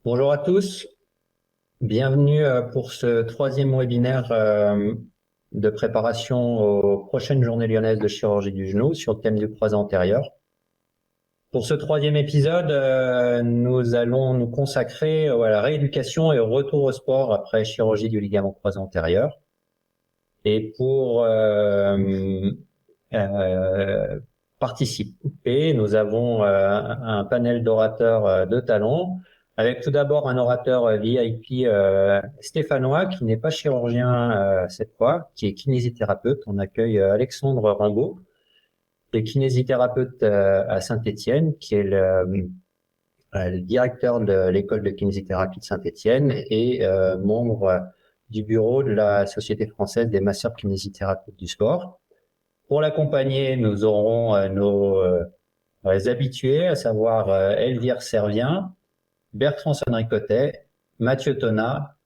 Bonjour à tous, bienvenue pour ce troisième webinaire de préparation aux prochaines journées lyonnaises de chirurgie du genou sur le thème du croisé antérieur. Pour ce troisième épisode, nous allons nous consacrer à la rééducation et au retour au sport après chirurgie du ligament croisé antérieur. Et pour participer, nous avons un panel d'orateurs de talent, avec tout d'abord un orateur VIP stéphanois qui n'est pas chirurgien cette fois, qui est kinésithérapeute. On accueille Alexandre Rambaud, qui est kinésithérapeute à Saint-Étienne, qui est le directeur de l'école de kinésithérapie de Saint-Étienne et membre du bureau de la Société française des masseurs kinésithérapeutes du sport. Pour l'accompagner, nous aurons nos habitués, à savoir Elvire Servien, Bertrand Sonricotet, Mathieu Tonat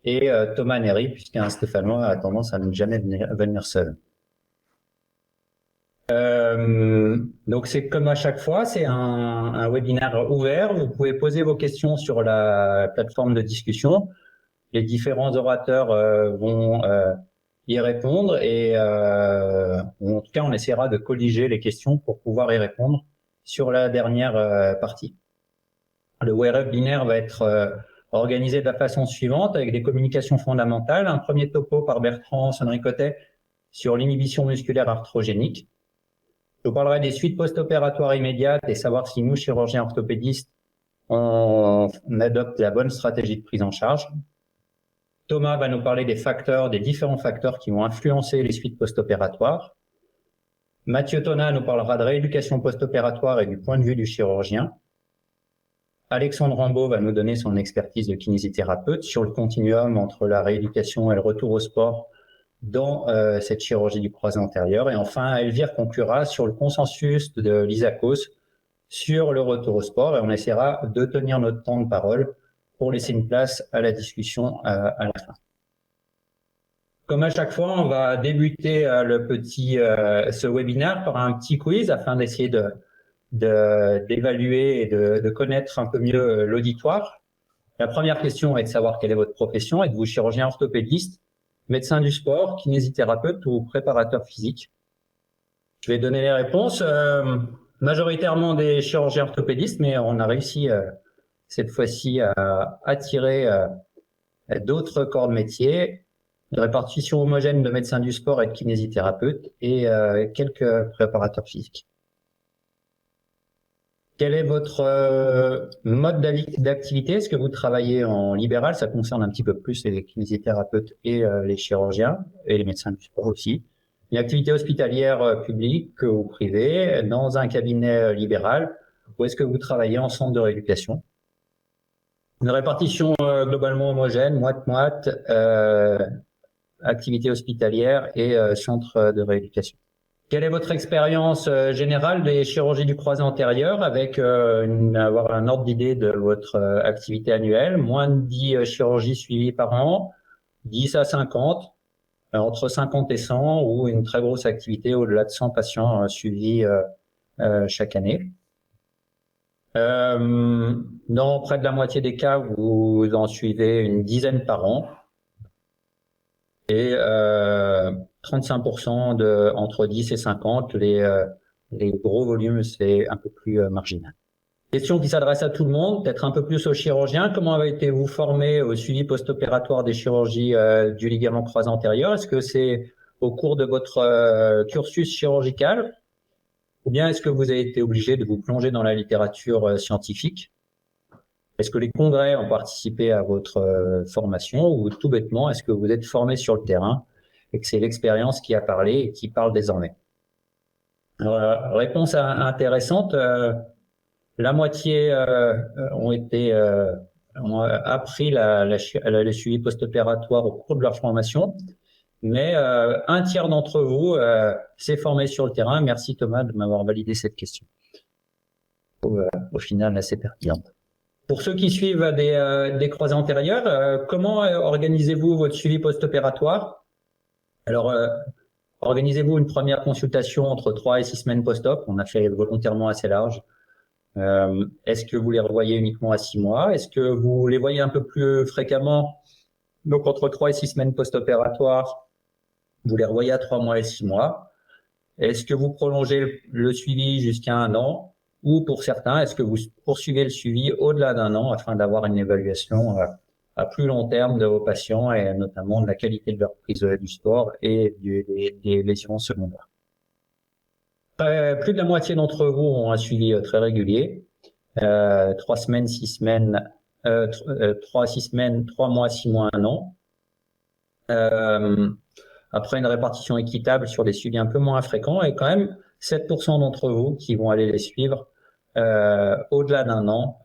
et Thomas Néry, puisqu'un Stéphanois a tendance à ne jamais venir seul. Donc c'est comme à chaque fois, c'est un webinaire ouvert. Vous pouvez poser vos questions sur la plateforme de discussion. Les différents orateurs vont y répondre et en tout cas on essaiera de colliger les questions pour pouvoir y répondre sur la dernière partie. Le webinaire va être organisé de la façon suivante avec des communications fondamentales. Un premier topo par Bertrand Sonricotet sur l'inhibition musculaire arthrogénique. Je vous parlerai des suites post-opératoires immédiates et savoir si nous, chirurgiens orthopédistes, on adopte la bonne stratégie de prise en charge. Thomas va nous parler des différents facteurs qui vont influencer les suites post-opératoires. Mathieu Tonat nous parlera de rééducation post-opératoire et du point de vue du chirurgien. Alexandre Rambaud va nous donner son expertise de kinésithérapeute sur le continuum entre la rééducation et le retour au sport dans cette chirurgie du croisé antérieur. Et enfin, Elvire conclura sur le consensus de l'ISACOS sur le retour au sport et on essaiera de tenir notre temps de parole pour laisser une place à la discussion à la fin. Comme à chaque fois, on va débuter ce webinaire par un petit quiz afin d'essayer d'évaluer et de connaître un peu mieux l'auditoire. La première question est de savoir quelle est votre profession. Êtes-vous chirurgien orthopédiste, médecin du sport, kinésithérapeute ou préparateur physique? Je vais donner les réponses. Majoritairement des chirurgiens orthopédistes, mais on a réussi cette fois-ci à attirer d'autres corps de métier. Une répartition homogène de médecins du sport et de kinésithérapeutes et quelques préparateurs physiques. Quel est votre mode d'activité? Est-ce que vous travaillez en libéral? Ça concerne un petit peu plus les kinésithérapeutes et les chirurgiens et les médecins du sport aussi. Une activité hospitalière publique ou privée, dans un cabinet libéral, ou est-ce que vous travaillez en centre de rééducation? Une répartition globalement homogène, moite-moite, activité hospitalière et centre de rééducation. Quelle est votre expérience générale des chirurgies du croisé antérieur avec avoir un ordre d'idée de votre activité annuelle? Moins de 10 chirurgies suivies par an, 10 à 50, entre 50 et 100 ou une très grosse activité au-delà de 100 patients suivis chaque année. Dans près de la moitié des cas, vous en suivez une dizaine par an. Et 35% entre 10 et 50, les gros volumes, c'est un peu plus marginal. Question qui s'adresse à tout le monde, peut-être un peu plus aux chirurgiens. Comment avez-vous formé au suivi post-opératoire des chirurgies du ligament croisé antérieur? Est-ce que c'est au cours de votre cursus chirurgical? Ou bien est-ce que vous avez été obligé de vous plonger dans la littérature scientifique? Est-ce que les congrès ont participé à votre formation ou tout bêtement, est-ce que vous êtes formé sur le terrain et que c'est l'expérience qui a parlé et qui parle désormais? Alors, réponse intéressante, la moitié ont appris le suivi post-opératoire au cours de leur formation, mais un tiers d'entre vous s'est formé sur le terrain. Merci Thomas de m'avoir validé cette question. Au final, assez pertinente. Pour ceux qui suivent des croisés antérieurs, comment organisez-vous votre suivi post-opératoire? Alors, organisez-vous une première consultation entre 3 et 6 semaines post-op. On a fait volontairement assez large Est-ce que vous les revoyez uniquement à 6 mois? Est-ce que vous les voyez un peu plus fréquemment? Donc, entre 3 et 6 semaines post-opératoire, vous les revoyez à 3 mois et 6 mois. Est-ce que vous prolongez le suivi jusqu'à 1 an? Ou pour certains, est-ce que vous poursuivez le suivi au-delà d'1 an afin d'avoir une évaluation à plus long terme de vos patients et notamment de la qualité de leur prise du sport et des lésions secondaires? Plus de la moitié d'entre vous ont un suivi très régulier. 3 semaines, 6 semaines, 3 à 6 semaines, 3 mois, 6 mois, 1 an. Après une répartition équitable sur des suivis un peu moins fréquents et quand même 7% d'entre vous qui vont aller les suivre au-delà d'1 an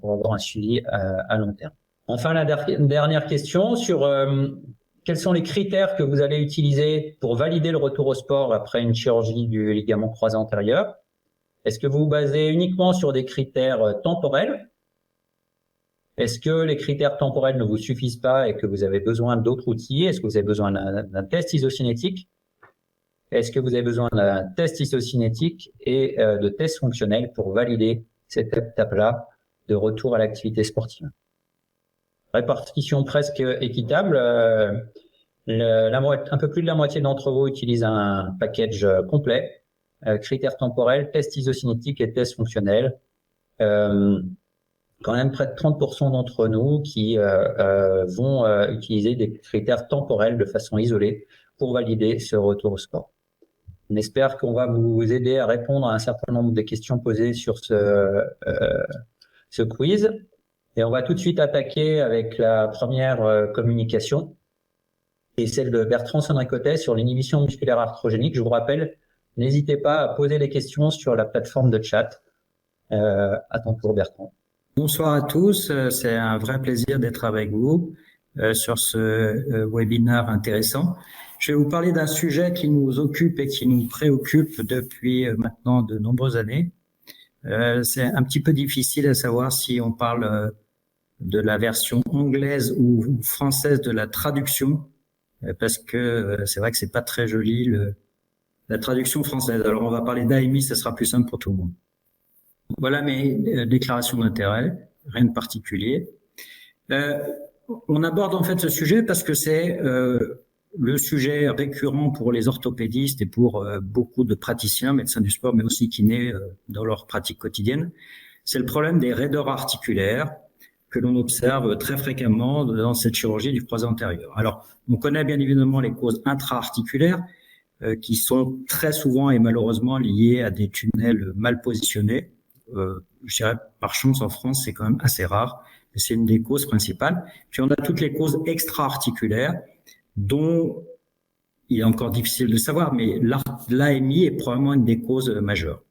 pour avoir un suivi à long terme. Enfin, la dernière question sur quels sont les critères que vous allez utiliser pour valider le retour au sport après une chirurgie du ligament croisé antérieur? Est-ce que vous vous basez uniquement sur des critères temporels? Est-ce que les critères temporels ne vous suffisent pas et que vous avez besoin d'autres outils? Est-ce que vous avez besoin d'un test isocinétique? Est-ce que vous avez besoin d'un test isocinétique et de tests fonctionnels pour valider cette étape-là de retour à l'activité sportive? Répartition presque équitable. Un peu plus de la moitié d'entre vous utilisent un package complet. Critères temporels, tests isocinétiques et tests fonctionnels. Quand même près de 30% d'entre nous qui vont utiliser des critères temporels de façon isolée pour valider ce retour au sport. On espère qu'on va vous aider à répondre à un certain nombre de questions posées sur ce quiz. Et on va tout de suite attaquer avec la première communication, et celle de Bertrand Sonricotet sur l'inhibition musculaire arthrogénique. Je vous rappelle, n'hésitez pas à poser les questions sur la plateforme de chat. À ton tour, Bertrand. Bonsoir à tous, c'est un vrai plaisir d'être avec vous sur ce webinaire intéressant. Je vais vous parler d'un sujet qui nous occupe et qui nous préoccupe depuis maintenant de nombreuses années. C'est un petit peu difficile à savoir si on parle de la version anglaise ou française de la traduction, parce que c'est vrai que c'est pas très joli la traduction française. Alors on va parler d'AMI, ça sera plus simple pour tout le monde. Voilà mes déclarations d'intérêt, rien de particulier. On aborde en fait ce sujet parce que c'est le sujet récurrent pour les orthopédistes et pour beaucoup de praticiens, médecins du sport, mais aussi kinés dans leur pratique quotidienne. C'est le problème des raideurs articulaires que l'on observe très fréquemment dans cette chirurgie du croisé antérieur. Alors, on connaît bien évidemment les causes intra-articulaires qui sont très souvent et malheureusement liées à des tunnels mal positionnés. Je dirais par chance en France c'est quand même assez rare, mais c'est une des causes principales. Puis on a toutes les causes extra-articulaires dont il est encore difficile de savoir, mais l'AMI est probablement une des causes majeures.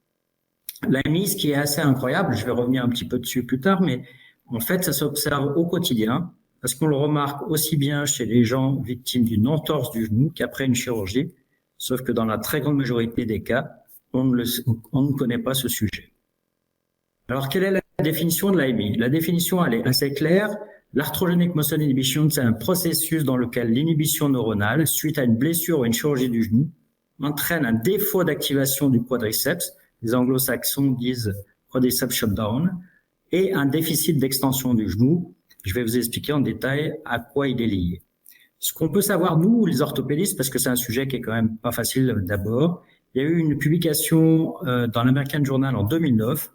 L'AMI, ce qui est assez incroyable, je vais revenir un petit peu dessus plus tard, mais en fait ça s'observe au quotidien parce qu'on le remarque aussi bien chez les gens victimes d'une entorse du genou qu'après une chirurgie, sauf que dans la très grande majorité des cas, on ne connaît pas ce sujet. Alors, quelle est la définition de l'AMI? La définition, elle est assez claire. L'arthrogenic motion inhibition, c'est un processus dans lequel l'inhibition neuronale, suite à une blessure ou une chirurgie du genou, entraîne un défaut d'activation du quadriceps. Les anglo-saxons disent quadriceps shutdown, et un déficit d'extension du genou. Je vais vous expliquer en détail à quoi il est lié. Ce qu'on peut savoir, nous, les orthopédistes, parce que c'est un sujet qui est quand même pas facile d'abord, il y a eu une publication dans l'American Journal en 2009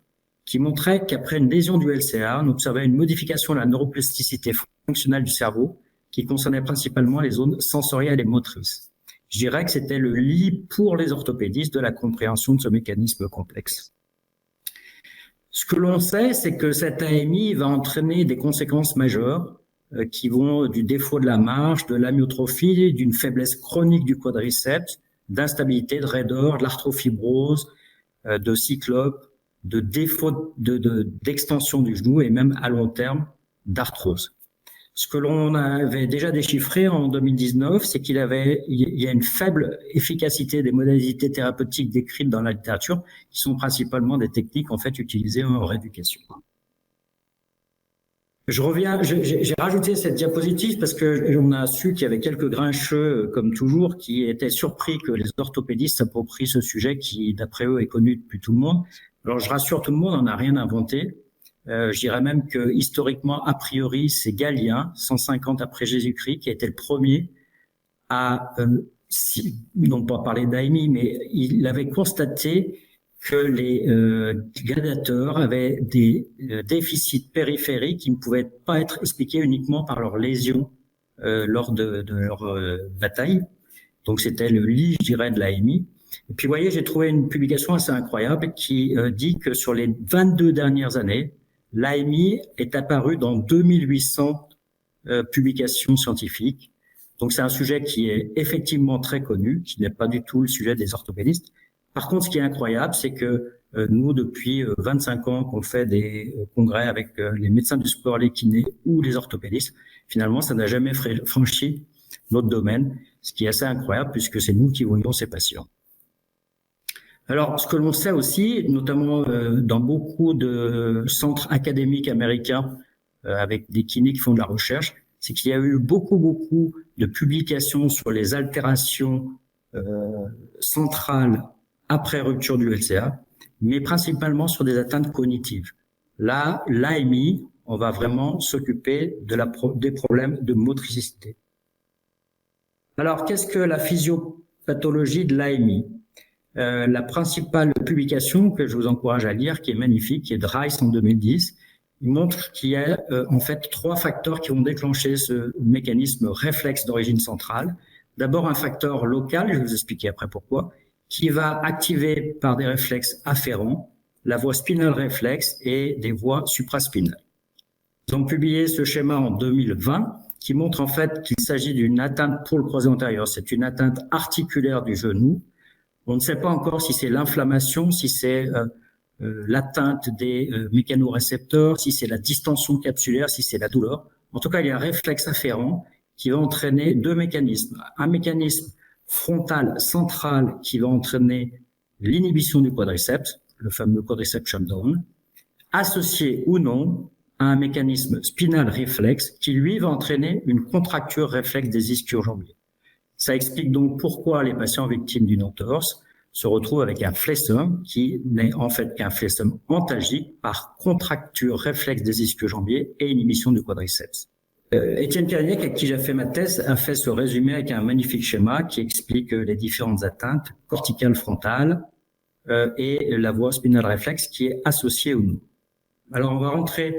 qui montrait qu'après une lésion du LCA, on observait une modification de la neuroplasticité fonctionnelle du cerveau qui concernait principalement les zones sensorielles et motrices. Je dirais que c'était le lit pour les orthopédistes de la compréhension de ce mécanisme complexe. Ce que l'on sait, c'est que cette AMI va entraîner des conséquences majeures qui vont du défaut de la marche, de l'amyotrophie, d'une faiblesse chronique du quadriceps, d'instabilité, de raideur, de l'arthrofibrose, de cyclope, de défaut d'extension du genou et même à long terme d'arthrose. Ce que l'on avait déjà déchiffré en 2019, c'est qu'il y a une faible efficacité des modalités thérapeutiques décrites dans la littérature, qui sont principalement des techniques en fait utilisées en rééducation. J'ai rajouté cette diapositive parce que on a su qu'il y avait quelques grincheux, comme toujours, qui étaient surpris que les orthopédistes s'approprient ce sujet qui, d'après eux, est connu depuis tout le monde. Alors, je rassure tout le monde, on n'a rien inventé. Je dirais même que historiquement, a priori, c'est Galien, 150 après Jésus-Christ, qui a été le premier à, non pas parler d'AMI, mais il avait constaté que les gladiateurs avaient des déficits périphériques qui ne pouvaient pas être expliqués uniquement par leurs lésions lors de leur bataille. Donc c'était le lit, je dirais, de l'AMI. Et puis, vous voyez, j'ai trouvé une publication assez incroyable qui dit que sur les 22 dernières années, l'AMI est apparu dans 2800 publications scientifiques. Donc, c'est un sujet qui est effectivement très connu, qui n'est pas du tout le sujet des orthopédistes. Par contre, ce qui est incroyable, c'est que nous, depuis 25 ans qu'on fait des congrès avec les médecins du sport, les kinés ou les orthopédistes, finalement, ça n'a jamais franchi notre domaine, ce qui est assez incroyable puisque c'est nous qui voyons ces patients. Alors, ce que l'on sait aussi, notamment dans beaucoup de centres académiques américains avec des kinés qui font de la recherche, c'est qu'il y a eu beaucoup de publications sur les altérations centrales après rupture du LCA, mais principalement sur des atteintes cognitives. Là, l'AMI, on va vraiment s'occuper des problèmes de motricité. Alors, qu'est-ce que la physiopathologie de l'AMI ? La principale publication que je vous encourage à lire, qui est magnifique, qui est de Rice en 2010, il montre qu'il y a en fait 3 facteurs qui vont déclencher ce mécanisme réflexe d'origine centrale. D'abord, un facteur local, je vais vous expliquer après pourquoi, qui va activer par des réflexes afférents la voie spinale réflexe et des voies supraspinales. Ils ont publié ce schéma en 2020 qui montre en fait qu'il s'agit d'une atteinte pour le croisé antérieur. C'est une atteinte articulaire du genou. On ne sait pas encore si c'est l'inflammation, si c'est l'atteinte des mécanorécepteurs, si c'est la distension capsulaire, si c'est la douleur. En tout cas, il y a un réflexe afférent qui va entraîner 2 mécanismes. Un mécanisme frontal central qui va entraîner l'inhibition du quadriceps, le fameux quadriceps shutdown, associé ou non à un mécanisme spinal réflexe qui, lui, va entraîner une contracture réflexe des ischio-jambiers. Ça explique donc pourquoi les patients victimes d'une entorse se retrouvent avec un flessum qui n'est en fait qu'un flessum antalgique par contracture réflexe des ischio-jambiers et inhibition du quadriceps. Étienne Carignac, avec qui j'ai fait ma thèse, a fait ce résumé avec un magnifique schéma qui explique les différentes atteintes corticales frontales et la voie spinale réflexe qui est associée ou non. Alors, on va rentrer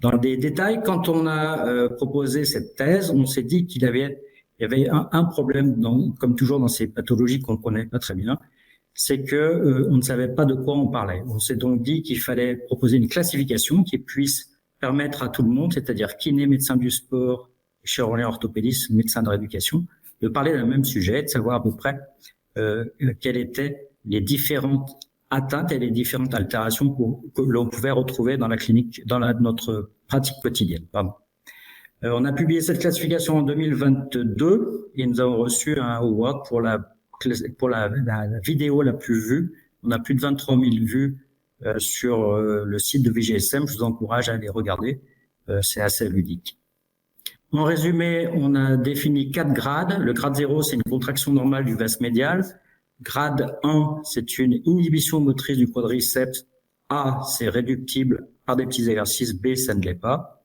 dans des détails. Quand on a proposé cette thèse, on s'est dit qu'il y avait un problème, comme toujours dans ces pathologies qu'on ne connaît pas très bien, c'est que on ne savait pas de quoi on parlait. On s'est donc dit qu'il fallait proposer une classification qui puisse permettre à tout le monde, c'est-à-dire kiné, médecin du sport, chirurgien orthopédiste, médecin de rééducation, de parler d'un même sujet, de savoir à peu près quelles étaient les différentes atteintes et les différentes altérations que l'on pouvait retrouver dans la clinique, dans notre pratique quotidienne. On a publié cette classification en 2022 et nous avons reçu un award pour la vidéo la plus vue. On a plus de 23 000 vues sur le site de VGSM. Je vous encourage à aller regarder. C'est assez ludique. En résumé, on a défini 4 grades. Le grade 0, c'est une contraction normale du vaste médial. Grade 1, c'est une inhibition motrice du quadriceps. A, c'est réductible par des petits exercices. B, ça ne l'est pas.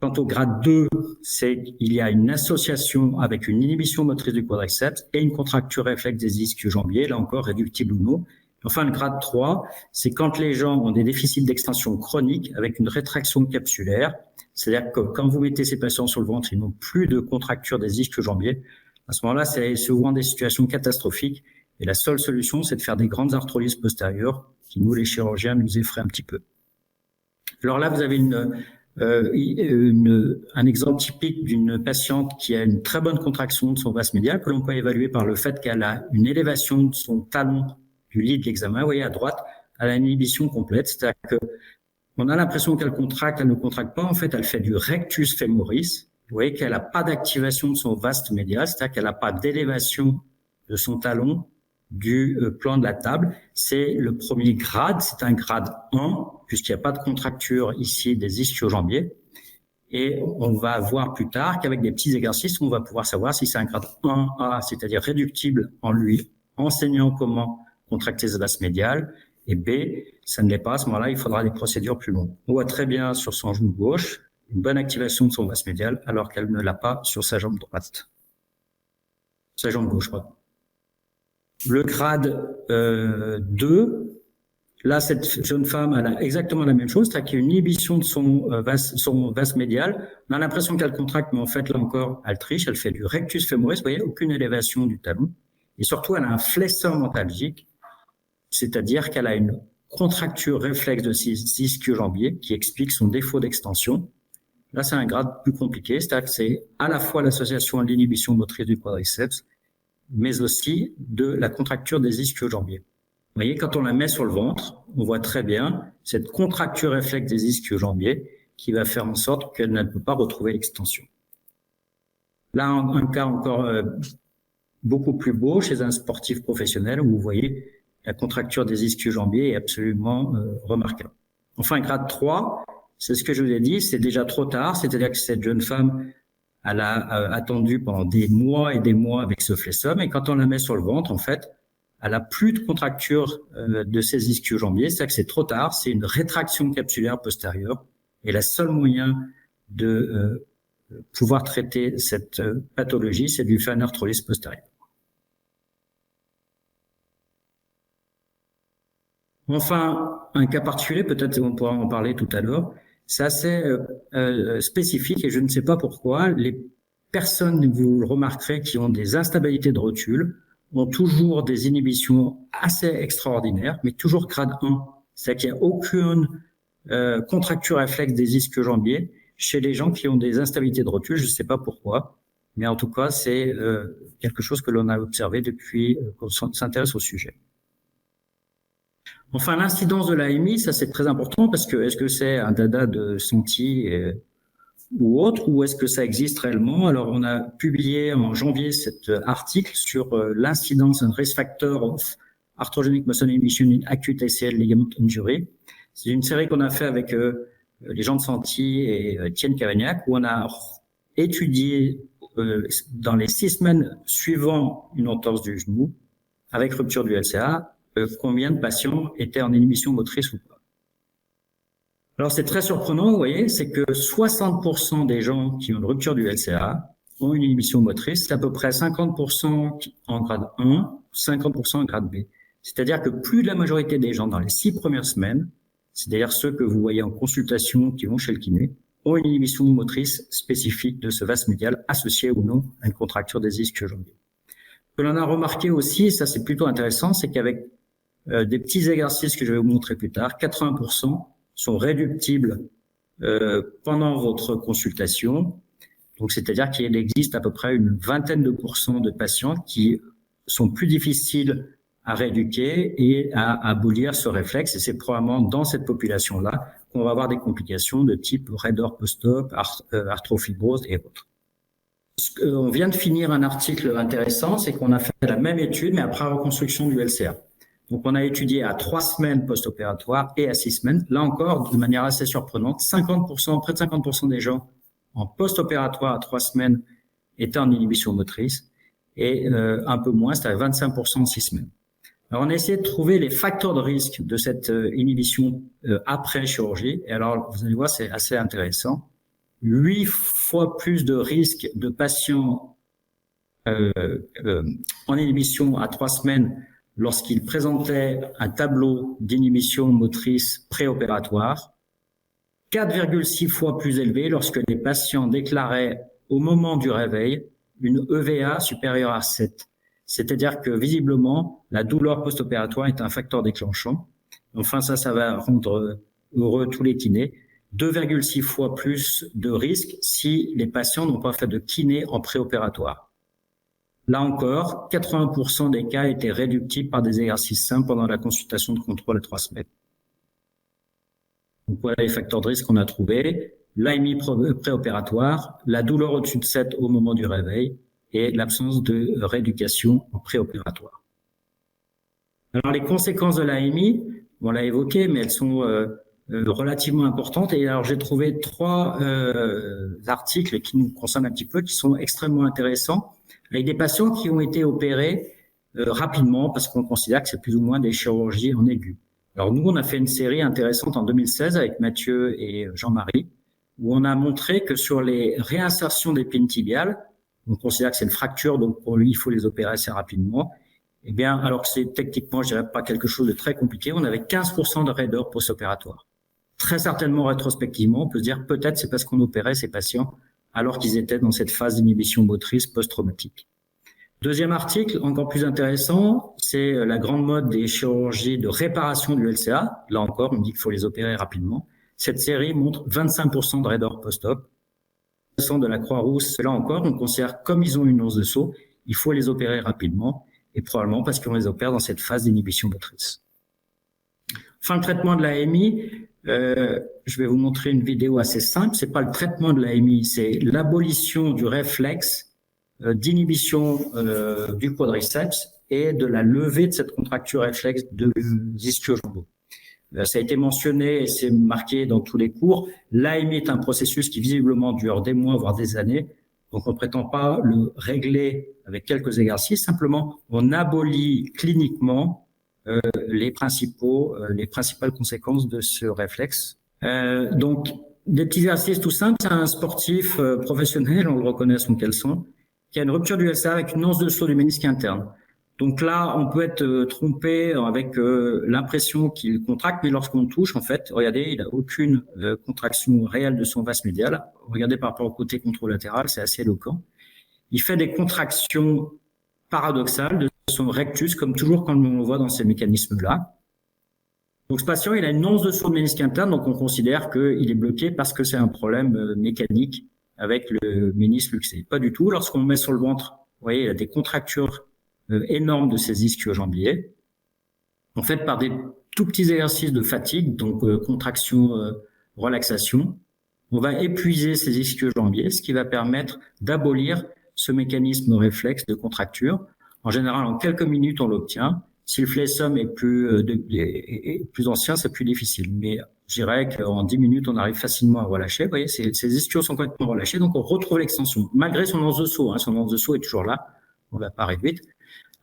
Quant au grade 2, c'est qu'il y a une association avec une inhibition motrice du quadriceps et une contracture réflexe des ischio-jambiers, là encore réductible ou non. Enfin, le grade 3, c'est quand les gens ont des déficits d'extension chronique avec une rétraction capsulaire, c'est-à-dire que quand vous mettez ces patients sur le ventre, ils n'ont plus de contracture des ischio-jambiers. À ce moment-là, c'est souvent des situations catastrophiques et la seule solution, c'est de faire des grandes arthrolyses postérieures qui, nous, les chirurgiens, nous effraient un petit peu. Alors là, vous avez un exemple typique d'une patiente qui a une très bonne contraction de son vaste médial que l'on peut évaluer par le fait qu'elle a une élévation de son talon du lit de l'examen. Vous voyez à droite, elle a une inhibition complète, c'est-à-dire que on a l'impression qu'elle contracte, elle ne contracte pas. En fait, elle fait du rectus femoris. Vous voyez qu'elle n'a pas d'activation de son vaste médial, c'est-à-dire qu'elle n'a pas d'élévation de son talon du plan de la table. C'est le premier grade, c'est un grade 1, puisqu'il n'y a pas de contracture ici des ischio-jambiers. Et on va voir plus tard qu'avec des petits exercices, on va pouvoir savoir si c'est un grade 1A, c'est-à-dire réductible en lui enseignant comment contracter ce vaste médial, et B, ça ne l'est pas, à ce moment-là, il faudra des procédures plus longues. On voit très bien sur son genou gauche une bonne activation de son vaste médial, alors qu'elle ne l'a pas sur sa jambe droite. Sa jambe gauche, pardon. Le grade 2, là, cette jeune femme, elle a exactement la même chose, c'est-à-dire qu'il y a une inhibition de son vaste médial. On a l'impression qu'elle contracte, mais en fait, là encore, elle triche, elle fait du rectus femoris, vous voyez, aucune élévation du talon. Et surtout, elle a un fléchissement mentalgique, c'est-à-dire qu'elle a une contracture réflexe de ischio-jambier qui explique son défaut d'extension. Là, c'est un grade plus compliqué, c'est-à-dire que c'est à la fois l'association de l'inhibition motrice du quadriceps, mais aussi de la contracture des ischio-jambiers. Vous voyez, quand on la met sur le ventre, on voit très bien cette contracture réflexe des ischio-jambiers qui va faire en sorte qu'elle ne peut pas retrouver l'extension. Là, un cas encore beaucoup plus beau chez un sportif professionnel où vous voyez la contracture des ischio-jambiers est absolument remarquable. Enfin, grade 3, c'est ce que je vous ai dit, c'est déjà trop tard, c'est-à-dire que cette jeune femme, elle a attendu pendant des mois et des mois avec ce fléchissement, et quand on la met sur le ventre, en fait, elle a plus de contracture de ses ischio-jambiers, c'est-à-dire que c'est trop tard, c'est une rétraction capsulaire postérieure, et le seul moyen de pouvoir traiter cette pathologie, c'est de lui faire une arthrolyse postérieure. Enfin, un cas particulier, peut-être on pourra en parler tout à l'heure, c'est assez spécifique et je ne sais pas pourquoi. Les personnes, vous le remarquerez, qui ont des instabilités de rotule ont toujours des inhibitions assez extraordinaires, mais toujours grade 1. C'est-à-dire qu'il n'y a aucune contracture réflexe des ischio-jambiers chez les gens qui ont des instabilités de rotule. Je ne sais pas pourquoi, mais en tout cas, c'est quelque chose que l'on a observé depuis qu'on s'intéresse au sujet. Enfin, l'incidence de l'AMI, ça c'est très important parce que est-ce que c'est un dada de senti ou autre, ou est-ce que ça existe réellement? Alors, on a publié en janvier cet article sur l'incidence and risk factor of arthrogenic muscle inhibition in acute ACL ligament injury. C'est une série qu'on a fait avec les gens de Senti et Étienne Cavagnac, où on a étudié dans les 6 semaines suivant une entorse du genou, avec rupture du LCA, combien de patients étaient en inhibition motrice ou pas. Alors c'est très surprenant, vous voyez, c'est que 60% des gens qui ont une rupture du LCA ont une inhibition motrice, c'est à peu près 50% en grade 1, 50% en grade B. C'est-à-dire que plus de la majorité des gens dans les 6 premières semaines, c'est-à-dire ceux que vous voyez en consultation qui vont chez le kiné, ont une inhibition motrice spécifique de ce vaste médial associé ou non à une contracture des ischio-jambiers. Ce que l'on a remarqué aussi, et ça c'est plutôt intéressant, c'est qu'avec des petits exercices que je vais vous montrer plus tard, 80% sont réductibles pendant votre consultation. Donc, c'est-à-dire qu'il existe à peu près une vingtaine de pourcents de patients qui sont plus difficiles à rééduquer et à abolir ce réflexe. Et c'est probablement dans cette population-là qu'on va avoir des complications de type raideur post-op, arthrofibrose et autres. On vient de finir un article intéressant, c'est qu'on a fait la même étude, mais après reconstruction du LCA. Donc, on a étudié à 3 semaines post-opératoires et à 6 semaines. Là encore, de manière assez surprenante, 50%, près de 50% des gens en post-opératoire à 3 semaines étaient en inhibition motrice et un peu moins, c'est-à-dire 25% en 6 semaines. Alors, on a essayé de trouver les facteurs de risque de cette inhibition après chirurgie. Et alors, vous allez voir, c'est assez intéressant. 8 fois plus de risque de patients en inhibition à 3 semaines lorsqu'ils présentaient un tableau d'inhibition motrice préopératoire, 4,6 fois plus élevé lorsque les patients déclaraient au moment du réveil une EVA supérieure à 7. C'est-à-dire que visiblement, la douleur post-opératoire est un facteur déclenchant. Enfin, ça va rendre heureux tous les kinés. 2,6 fois plus de risque si les patients n'ont pas fait de kiné en préopératoire. Là encore, 80% des cas étaient réductibles par des exercices simples pendant la consultation de contrôle à 3 semaines. Donc voilà les facteurs de risque qu'on a trouvés. L'AMI préopératoire, la douleur au-dessus de 7 au moment du réveil et l'absence de rééducation en préopératoire. Alors les conséquences de l'AMI, on l'a évoqué, mais elles sont relativement importantes. Et alors j'ai trouvé 3 articles qui nous concernent un petit peu, qui sont extrêmement intéressants, avec des patients qui ont été opérés rapidement parce qu'on considère que c'est plus ou moins des chirurgies en aigu. Alors nous, on a fait une série intéressante en 2016 avec Mathieu et Jean-Marie, où on a montré que sur les réinsertions d'épines tibiales, on considère que c'est une fracture, donc pour lui, il faut les opérer assez rapidement. Eh bien, alors que c'est techniquement, je dirais pas quelque chose de très compliqué, on avait 15% de raideur post-opératoire. Très certainement, rétrospectivement, on peut se dire peut-être c'est parce qu'on opérait ces patients alors qu'ils étaient dans cette phase d'inhibition motrice post-traumatique. Deuxième article, encore plus intéressant, c'est la grande mode des chirurgies de réparation du LCA. Là encore, on dit qu'il faut les opérer rapidement. Cette série montre 25% de raideur post-op. De la Croix-Rousse, là encore, on considère comme ils ont une once de saut, il faut les opérer rapidement, et probablement parce qu'on les opère dans cette phase d'inhibition motrice. Enfin, le traitement de l'AMI, je vais vous montrer une vidéo assez simple. C'est pas le traitement de l'AMI, c'est l'abolition du réflexe d'inhibition du quadriceps et de la levée de cette contracture réflexe de l'ischio-jambeau. Ça a été mentionné et c'est marqué dans tous les cours. L'AMI est un processus qui visiblement dure des mois, voire des années. Donc, on ne prétend pas le régler avec quelques exercices. Simplement, on abolit cliniquement les principales conséquences de ce réflexe. Donc, des petits exercices tout simples. C'est un sportif professionnel, on le reconnaît à son caleçon, qui a une rupture du LCA avec une once de saut du ménisque interne. Donc là, on peut être trompé avec l'impression qu'il contracte, mais lorsqu'on touche, en fait, regardez, il n'a aucune contraction réelle de son vaste médial. Regardez par rapport au côté controlatéral, c'est assez éloquent. Il fait des contractions paradoxales de son rectus, comme toujours quand on le voit dans ces mécanismes-là. Donc ce patient, il a une once de saut de ménisque interne, donc on considère qu'il est bloqué parce que c'est un problème mécanique avec le ménisque luxé. Pas du tout. Lorsqu'on le met sur le ventre, vous voyez, il a des contractures énorme de ces ischio-jambiers, en fait par des tout petits exercices de fatigue, donc contraction, relaxation. On va épuiser ces ischio-jambiers, ce qui va permettre d'abolir ce mécanisme réflexe de contracture. En général, en quelques minutes, on l'obtient. Si le flexum est plus ancien, c'est plus difficile. Mais je dirais qu'en 10 minutes, on arrive facilement à relâcher. Vous voyez, ces ischios sont complètement relâchés, donc on retrouve l'extension, malgré son once de saut. Son once de saut est toujours là, on va pas arriver vite.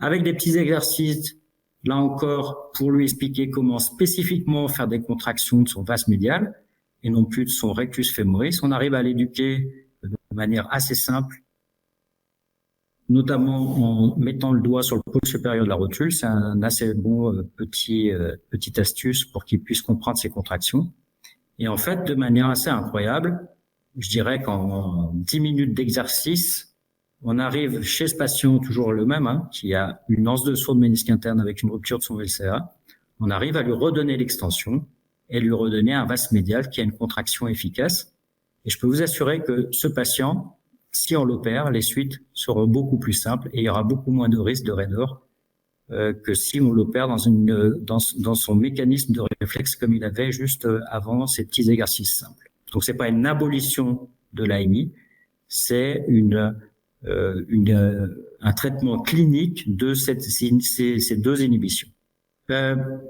Avec des petits exercices, là encore, pour lui expliquer comment spécifiquement faire des contractions de son vaste médial et non plus de son rectus femoris. On arrive à l'éduquer de manière assez simple, notamment en mettant le doigt sur le pôle supérieur de la rotule. C'est un assez bon petite astuce pour qu'il puisse comprendre ses contractions. Et en fait, de manière assez incroyable, je dirais qu'en 10 minutes d'exercice, on arrive chez ce patient, toujours le même, qui a une once de saut de ménisque interne avec une rupture de son LCA, on arrive à lui redonner l'extension et lui redonner un vaste médial qui a une contraction efficace. Et je peux vous assurer que ce patient, si on l'opère, les suites seront beaucoup plus simples et il y aura beaucoup moins de risque de raideur que si on l'opère dans son mécanisme de réflexe comme il avait juste avant ces petits exercices simples. Donc c'est pas une abolition de l'AMI, c'est un traitement clinique de ces deux inhibitions.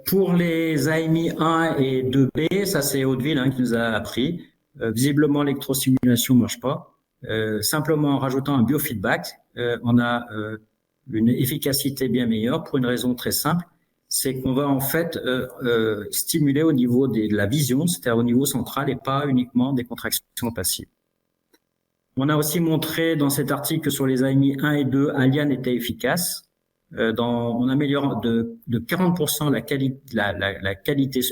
Pour les AMI 1 et 2B, ça c'est Hauteville qui nous a appris. Visiblement, l'électrostimulation ne marche pas. Simplement en rajoutant un biofeedback, on a une efficacité bien meilleure pour une raison très simple, c'est qu'on va en fait stimuler au niveau de la vision, c'est-à-dire au niveau central et pas uniquement des contractions passives. On a aussi montré dans cet article que sur les AMI 1 et 2, Aliane était efficace. On améliore de 40% la qualité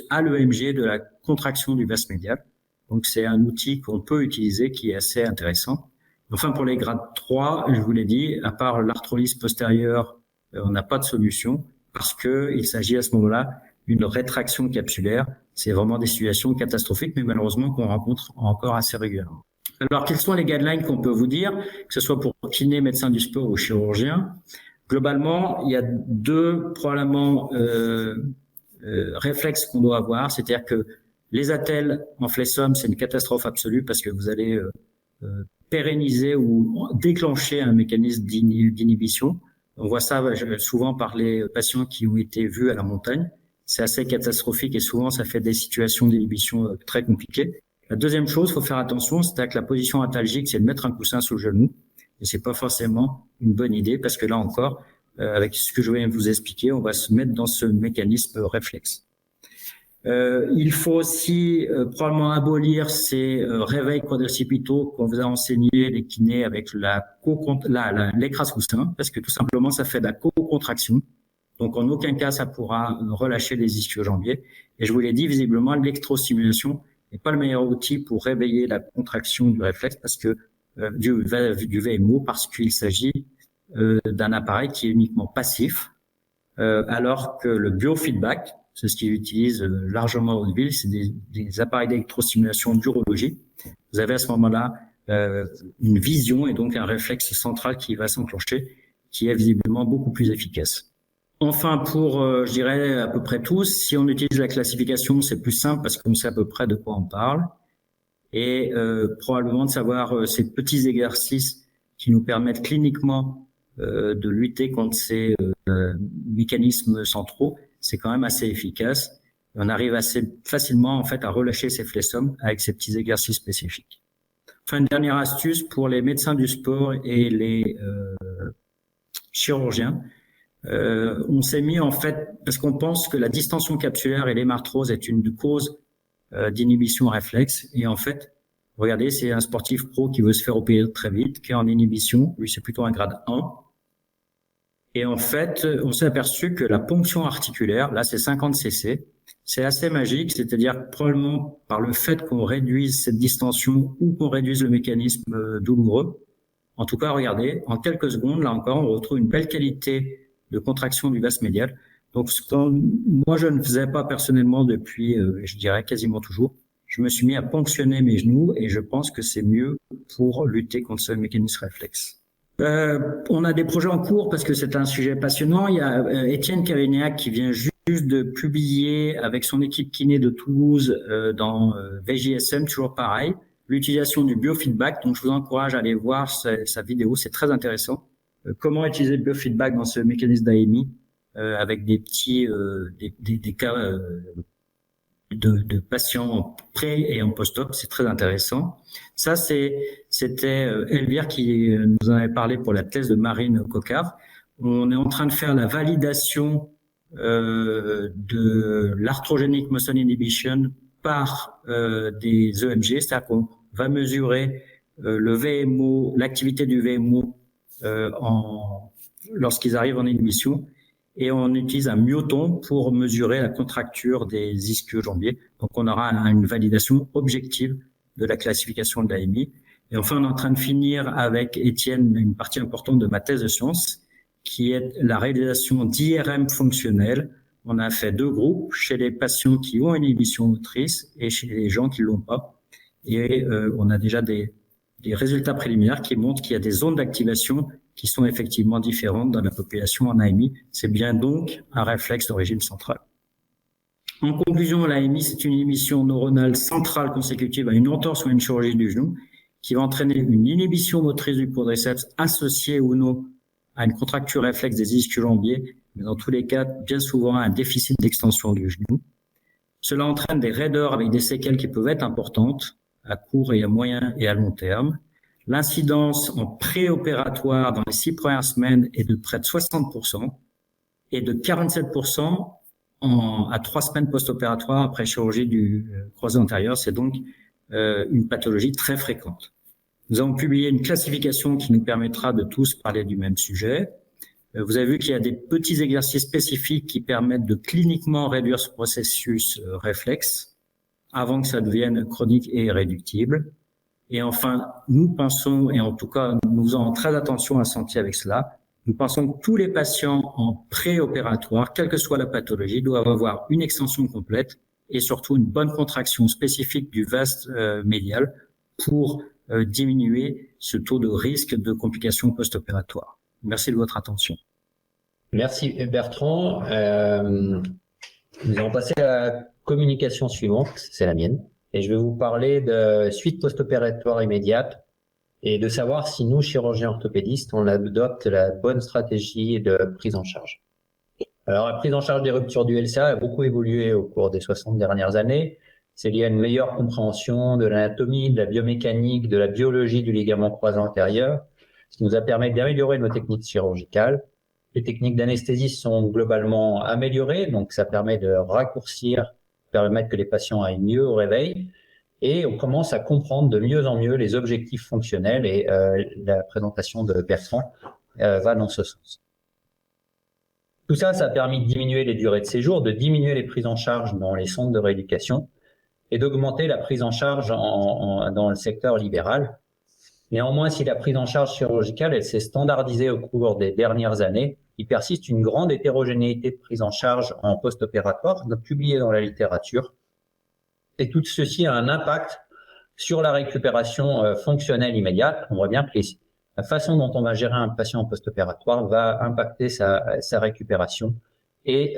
à l'EMG de la contraction du vaste médial. Donc c'est un outil qu'on peut utiliser qui est assez intéressant. Enfin pour les grades 3, je vous l'ai dit, à part l'arthrolyse postérieure, on n'a pas de solution parce que il s'agit à ce moment-là d'une rétraction capsulaire. C'est vraiment des situations catastrophiques, mais malheureusement qu'on rencontre encore assez régulièrement. Alors, quels sont les guidelines qu'on peut vous dire, que ce soit pour kiné, médecin du sport ou chirurgien? Globalement, il y a deux probablement réflexes qu'on doit avoir, c'est-à-dire que les attelles en flexum, c'est une catastrophe absolue parce que vous allez pérenniser ou déclencher un mécanisme d'inhibition. On voit ça souvent par les patients qui ont été vus à la montagne. C'est assez catastrophique et souvent ça fait des situations d'inhibition très compliquées. La deuxième chose, il faut faire attention, c'est que la position antalgique, c'est de mettre un coussin sous le genou. Et c'est pas forcément une bonne idée parce que là encore, avec ce que je viens de vous expliquer, on va se mettre dans ce mécanisme réflexe. Il faut aussi probablement abolir ces réveils quadricipitaux qu'on vous a enseigné les kinés avec l'écrase-coussin, parce que tout simplement ça fait de la co-contraction. Donc en aucun cas ça pourra relâcher les ischio-jambiers. Et je vous l'ai dit, visiblement l'électrostimulation n'est pas le meilleur outil pour réveiller la contraction du réflexe parce que du VMO, parce qu'il s'agit d'un appareil qui est uniquement passif, alors que le biofeedback, c'est ce qu'ils utilisent largement au ville, c'est des appareils d'électrostimulation d'urologie. Vous avez à ce moment-là une vision et donc un réflexe central qui va s'enclencher, qui est visiblement beaucoup plus efficace. Enfin, pour, je dirais, à peu près tous, si on utilise la classification, c'est plus simple parce qu'on sait à peu près de quoi on parle. Et probablement de savoir ces petits exercices qui nous permettent cliniquement de lutter contre ces mécanismes centraux, c'est quand même assez efficace. On arrive assez facilement en fait à relâcher ces flexums avec ces petits exercices spécifiques. Enfin, une dernière astuce pour les médecins du sport et les chirurgiens. On s'est mis en fait, parce qu'on pense que la distension capsulaire et l'hémarthrose est une cause d'inhibition réflexe. Et en fait, regardez, c'est un sportif pro qui veut se faire opérer très vite, qui est en inhibition. Lui, c'est plutôt un grade 1. Et en fait, on s'est aperçu que la ponction articulaire, là, c'est 50 cc. C'est assez magique, c'est-à-dire probablement par le fait qu'on réduise cette distension ou qu'on réduise le mécanisme douloureux. En tout cas, regardez, en quelques secondes, là encore, on retrouve une belle qualité de contraction du vaste médial. Donc, moi, je ne faisais pas personnellement depuis, je dirais, quasiment toujours. Je me suis mis à ponctionner mes genoux et je pense que c'est mieux pour lutter contre ce mécanisme réflexe. On a des projets en cours parce que c'est un sujet passionnant. Il y a Étienne Cavaignac qui vient juste de publier avec son équipe kiné de Toulouse dans VJSM, toujours pareil, l'utilisation du biofeedback. Donc, je vous encourage à aller voir sa vidéo, c'est très intéressant. Comment utiliser le biofeedback dans ce mécanisme d'AMI avec des petits des cas de patients en pré et en post-op, c'est très intéressant. Ça, c'était Elvire qui nous en avait parlé pour la thèse de Marine Cocard. On est en train de faire la validation de l'arthrogenic motion inhibition par des EMG, c'est-à-dire qu'on va mesurer le VMO, l'activité du VMO lorsqu'ils arrivent en inhibition. Et on utilise un myoton pour mesurer la contracture des ischio-jambiers. Donc, on aura une validation objective de la classification de l'AMI. Et enfin, on est en train de finir avec Étienne une partie importante de ma thèse de science, qui est la réalisation d'IRM fonctionnelle. On a fait 2 groupes, chez les patients qui ont une inhibition motrice et chez les gens qui l'ont pas. Et on a déjà des résultats préliminaires qui montrent qu'il y a des zones d'activation qui sont effectivement différentes dans la population en AMI. C'est bien donc un réflexe d'origine centrale. En conclusion, l'AMI, c'est une inhibition neuronale centrale consécutive à une entorse ou une chirurgie du genou qui va entraîner une inhibition motrice du quadriceps associée ou non à une contracture réflexe des ischio-jambiers, mais dans tous les cas, bien souvent, un déficit d'extension du genou. Cela entraîne des raideurs avec des séquelles qui peuvent être importantes à court et à moyen et à long terme. L'incidence en préopératoire dans les 6 premières semaines est de près de 60% et de 47% à 3 semaines post-opératoires après chirurgie du croisé antérieur. C'est donc une pathologie très fréquente. Nous avons publié une classification qui nous permettra de tous parler du même sujet. Vous avez vu qu'il y a des petits exercices spécifiques qui permettent de cliniquement réduire ce processus réflexe avant que ça devienne chronique et irréductible. Et enfin, nous pensons, et en tout cas, nous faisons très attention à sentir avec cela, nous pensons que tous les patients en préopératoire, quelle que soit la pathologie, doivent avoir une extension complète et surtout une bonne contraction spécifique du vaste médial pour diminuer ce taux de risque de complications post-opératoires. Merci de votre attention. Merci Bertrand. Nous allons passer à la communication suivante, c'est la mienne. Et je vais vous parler de suite post-opératoire immédiate et de savoir si nous, chirurgiens orthopédistes, on adopte la bonne stratégie de prise en charge. Alors, la prise en charge des ruptures du LCA a beaucoup évolué au cours des 60 dernières années. C'est lié à une meilleure compréhension de l'anatomie, de la biomécanique, de la biologie du ligament croisé antérieur, ce qui nous a permis d'améliorer nos techniques chirurgicales. Les techniques d'anesthésie sont globalement améliorées, donc ça permet de raccourcir permettre que les patients aillent mieux au réveil. Et on commence à comprendre de mieux en mieux les objectifs fonctionnels et la présentation de Bertrand va dans ce sens. Tout ça, ça a permis de diminuer les durées de séjour, de diminuer les prises en charge dans les centres de rééducation et d'augmenter la prise en charge dans le secteur libéral. Néanmoins, si la prise en charge chirurgicale elle s'est standardisée au cours des dernières années, il persiste une grande hétérogénéité de prise en charge en post-opératoire, publiée dans la littérature. Et tout ceci a un impact sur la récupération fonctionnelle immédiate. On voit bien que la façon dont on va gérer un patient en post-opératoire va impacter sa récupération et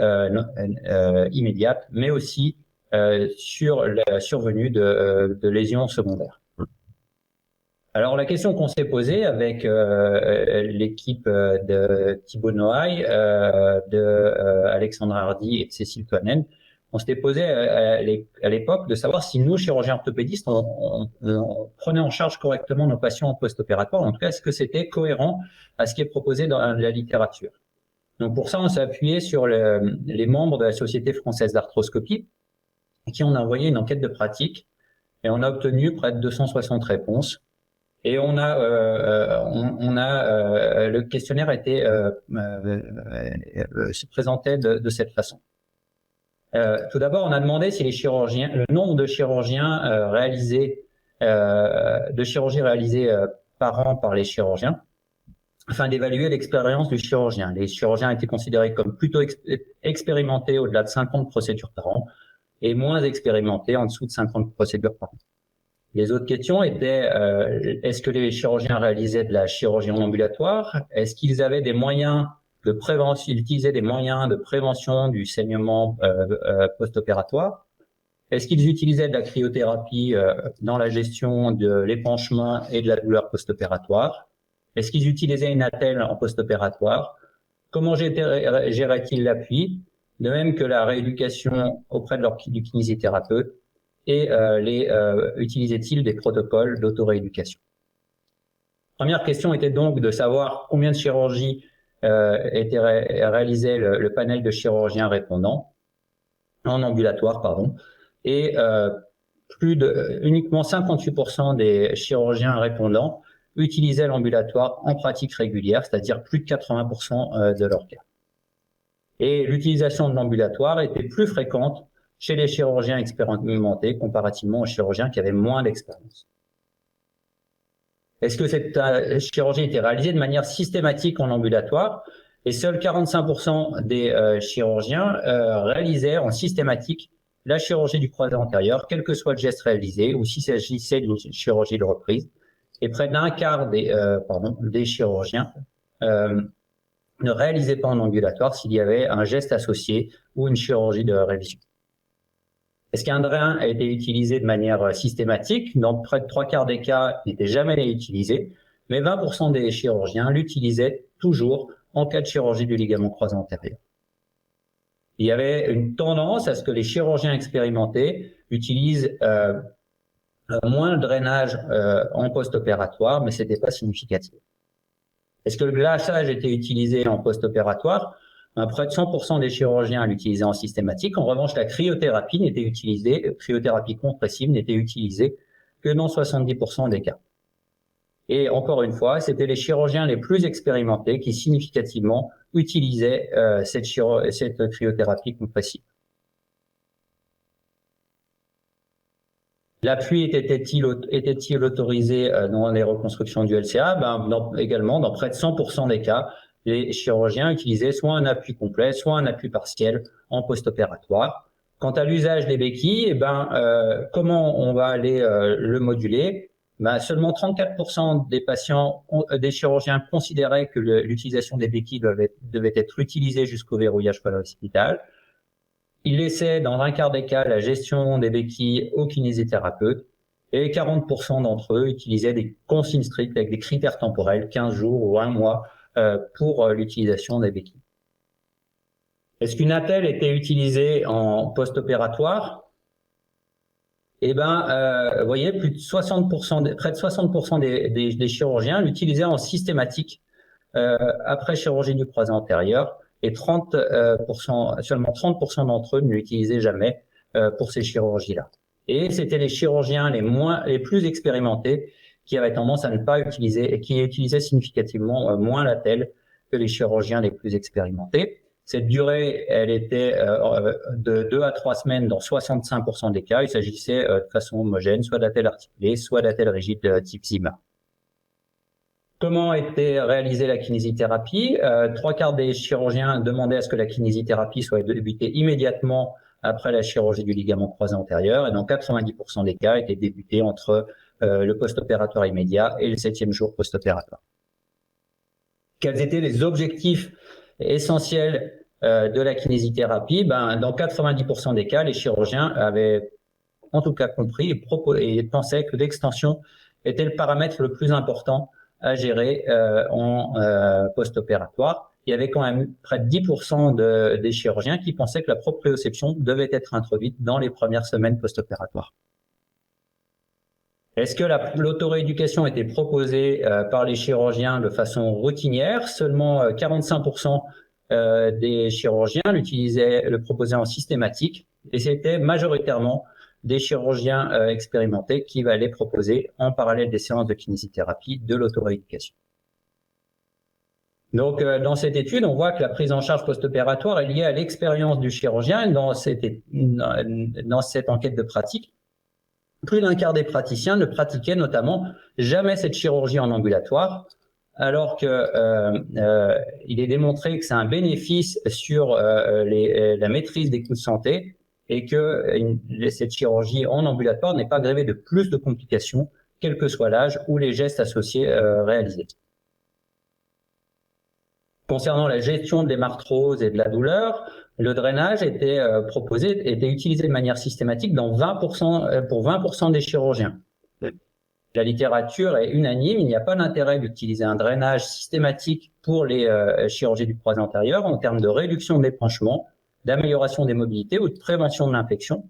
immédiate, mais aussi sur la survenue de lésions secondaires. Alors la question qu'on s'est posée avec l'équipe de Thibaut Noailles, Alexandre Hardy et Cécile Toinen, on s'était posé à l'époque de savoir si nous, chirurgiens orthopédistes, on prenait en charge correctement nos patients en post-opératoire. En tout cas, est-ce que c'était cohérent à ce qui est proposé dans la littérature? Donc pour ça, on s'est appuyé sur les membres de la Société française d'arthroscopie, à qui on a envoyé une enquête de pratique et on a obtenu près de 260 réponses. Et le questionnaire se présentait de cette façon. Tout d'abord, on a demandé si le nombre de chirurgies réalisées par an par les chirurgiens, afin d'évaluer l'expérience du chirurgien. Les chirurgiens étaient considérés comme plutôt expérimentés au-delà de 50 procédures par an et moins expérimentés en dessous de 50 procédures par an. Les autres questions étaient est-ce que les chirurgiens réalisaient de la chirurgie en ambulatoire? Est-ce qu'ils avaient des moyens de prévention, ils utilisaient des moyens de prévention du saignement post-opératoire? Est-ce qu'ils utilisaient de la cryothérapie dans la gestion de l'épanchement et de la douleur post-opératoire? Est-ce qu'ils utilisaient une attelle en post-opératoire? Comment géraient-ils l'appui? De même que la rééducation auprès du kinésithérapeute? Et utilisaient-ils des protocoles d'autorééducation? Première question était donc de savoir combien de chirurgies réalisait le panel de chirurgiens répondants en ambulatoire, et uniquement 58% des chirurgiens répondants utilisaient l'ambulatoire en pratique régulière, c'est-à-dire plus de 80% de leur cas. Et l'utilisation de l'ambulatoire était plus fréquente chez les chirurgiens expérimentés comparativement aux chirurgiens qui avaient moins d'expérience. Est-ce que cette chirurgie était réalisée de manière systématique en ambulatoire? Et seuls 45% des chirurgiens réalisaient en systématique la chirurgie du croisé antérieur, quel que soit le geste réalisé, ou s'il s'agissait d'une chirurgie de reprise. Et près d'un quart des chirurgiens ne réalisaient pas en ambulatoire s'il y avait un geste associé ou une chirurgie de révision. Est-ce qu'un drain a été utilisé de manière systématique? Dans près de 3/4 des cas, il n'était jamais utilisé, mais 20% des chirurgiens l'utilisaient toujours en cas de chirurgie du ligament croisé antérieur. Il y avait une tendance à ce que les chirurgiens expérimentés utilisent moins le drainage en post-opératoire, mais c'était pas significatif. Est-ce que le glaçage était utilisé en post-opératoire? Près de 100% des chirurgiens l'utilisaient en systématique. En revanche, la cryothérapie cryothérapie compressive n'était utilisée que dans 70% des cas. Et encore une fois, c'était les chirurgiens les plus expérimentés qui significativement utilisaient cette cryothérapie compressive. L'appui était-il autorisé dans les reconstructions du LCA? Également, dans près de 100% des cas, les chirurgiens utilisaient soit un appui complet, soit un appui partiel en post-opératoire. Quant à l'usage des béquilles, comment on va aller le moduler? Seulement 34% des chirurgiens considéraient que l'utilisation des béquilles devait être utilisée jusqu'au verrouillage post-hospital. Ils laissaient dans un quart des cas la gestion des béquilles au kinésithérapeute et 40% d'entre eux utilisaient des consignes strictes avec des critères temporels, 15 jours ou 1 mois pour l'utilisation des béquilles. Est-ce qu'une attelle était utilisée en post-opératoire? Vous voyez, près de 60% des chirurgiens l'utilisaient en systématique après chirurgie du croisé antérieur et seulement 30% d'entre eux ne l'utilisaient jamais pour ces chirurgies-là. Et c'était les chirurgiens les plus expérimentés qui avaient tendance à ne pas utiliser et qui utilisaient significativement moins l'attel que les chirurgiens les plus expérimentés. Cette durée, elle était de 2 à 3 semaines dans 65% des cas. Il s'agissait de façon homogène, soit d'attelle articulée, soit d'attelle rigide type Zimmer. Comment était réalisée la kinésithérapie? 3/4 des chirurgiens demandaient à ce que la kinésithérapie soit débutée immédiatement après la chirurgie du ligament croisé antérieur, et dans 90% des cas, était débutée entre le post-opératoire immédiat et le 7e jour post-opératoire. Quels étaient les objectifs essentiels de la kinésithérapie? Dans 90% des cas, les chirurgiens avaient en tout cas compris et pensaient que l'extension était le paramètre le plus important à gérer en post-opératoire. Il y avait quand même près de 10% des chirurgiens qui pensaient que la proprioception devait être introduite dans les premières semaines post-opératoires. Est-ce que l'autorééducation était proposée par les chirurgiens de façon routinière? Seulement 45% des chirurgiens le proposaient en systématique, et c'était majoritairement des chirurgiens expérimentés qui allaient proposer en parallèle des séances de kinésithérapie de l'autorééducation. Donc, dans cette étude, on voit que la prise en charge post-opératoire est liée à l'expérience du chirurgien. Dans cette enquête de pratique, plus d'un quart des praticiens ne pratiquaient notamment jamais cette chirurgie en ambulatoire, alors que il est démontré que c'est un bénéfice sur la maîtrise des coûts de santé, et que cette chirurgie en ambulatoire n'est pas grevée de plus de complications, quel que soit l'âge ou les gestes associés réalisés. Concernant la gestion de l'hémarthrose et de la douleur, le drainage était utilisé de manière systématique pour 20% des chirurgiens. La littérature est unanime, il n'y a pas d'intérêt d'utiliser un drainage systématique pour les chirurgies du croisé antérieur en termes de réduction de l'épanchement, d'amélioration des mobilités ou de prévention de l'infection.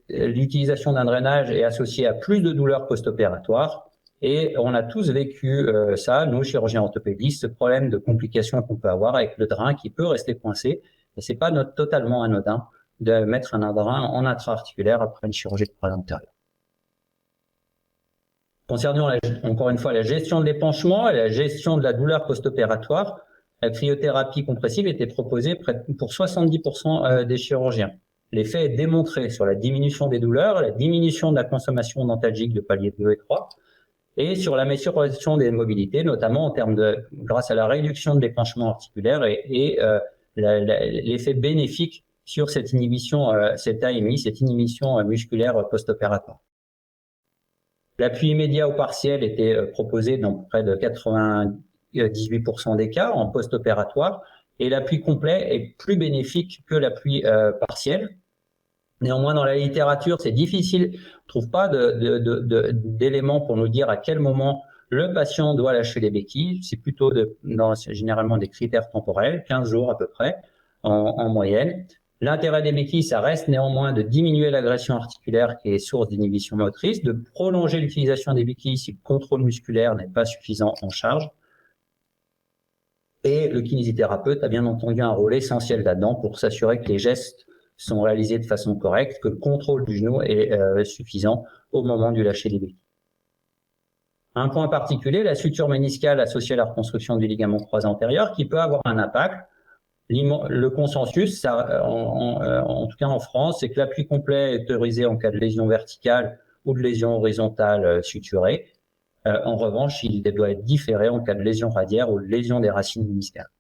L'utilisation d'un drainage est associée à plus de douleurs post-opératoires, et on a tous vécu ça, nous chirurgiens orthopédistes, ce problème de complications qu'on peut avoir avec le drain qui peut rester coincé, et c'est pas totalement anodin de mettre un drain en intra-articulaire après une chirurgie de croisé antérieur. Concernant encore une fois la gestion de l'épanchement et la gestion de la douleur post-opératoire, la cryothérapie compressive était proposée pour 70% des chirurgiens. L'effet est démontré sur la diminution des douleurs, la diminution de la consommation d'antalgiques de palier 2 et 3, et sur l'amélioration des mobilités, notamment grâce à la réduction de l'épanchement articulaire et l'effet bénéfique sur cette inhibition, cette AMI, cette inhibition musculaire post-opératoire. L'appui immédiat ou partiel était proposé dans près de 98% des cas en post-opératoire, et l'appui complet est plus bénéfique que l'appui partiel. Néanmoins, dans la littérature, c'est difficile, on ne trouve pas d'éléments pour nous dire à quel moment le patient doit lâcher les béquilles. C'est plutôt généralement des critères temporels, 15 jours à peu près en moyenne. L'intérêt des béquilles, ça reste néanmoins de diminuer l'agression articulaire qui est source d'inhibition motrice, de prolonger l'utilisation des béquilles si le contrôle musculaire n'est pas suffisant en charge. Et le kinésithérapeute a bien entendu un rôle essentiel là-dedans pour s'assurer que les gestes sont réalisés de façon correcte, que le contrôle du genou est suffisant au moment du lâcher des béquilles. Un point particulier, la suture méniscale associée à la reconstruction du ligament croisé antérieur qui peut avoir un impact. Le consensus, en tout cas en France, c'est que l'appui complet est autorisé en cas de lésion verticale ou de lésion horizontale suturée. En revanche, il doit être différé en cas de lésion radiaire ou de lésion des racines méniscales.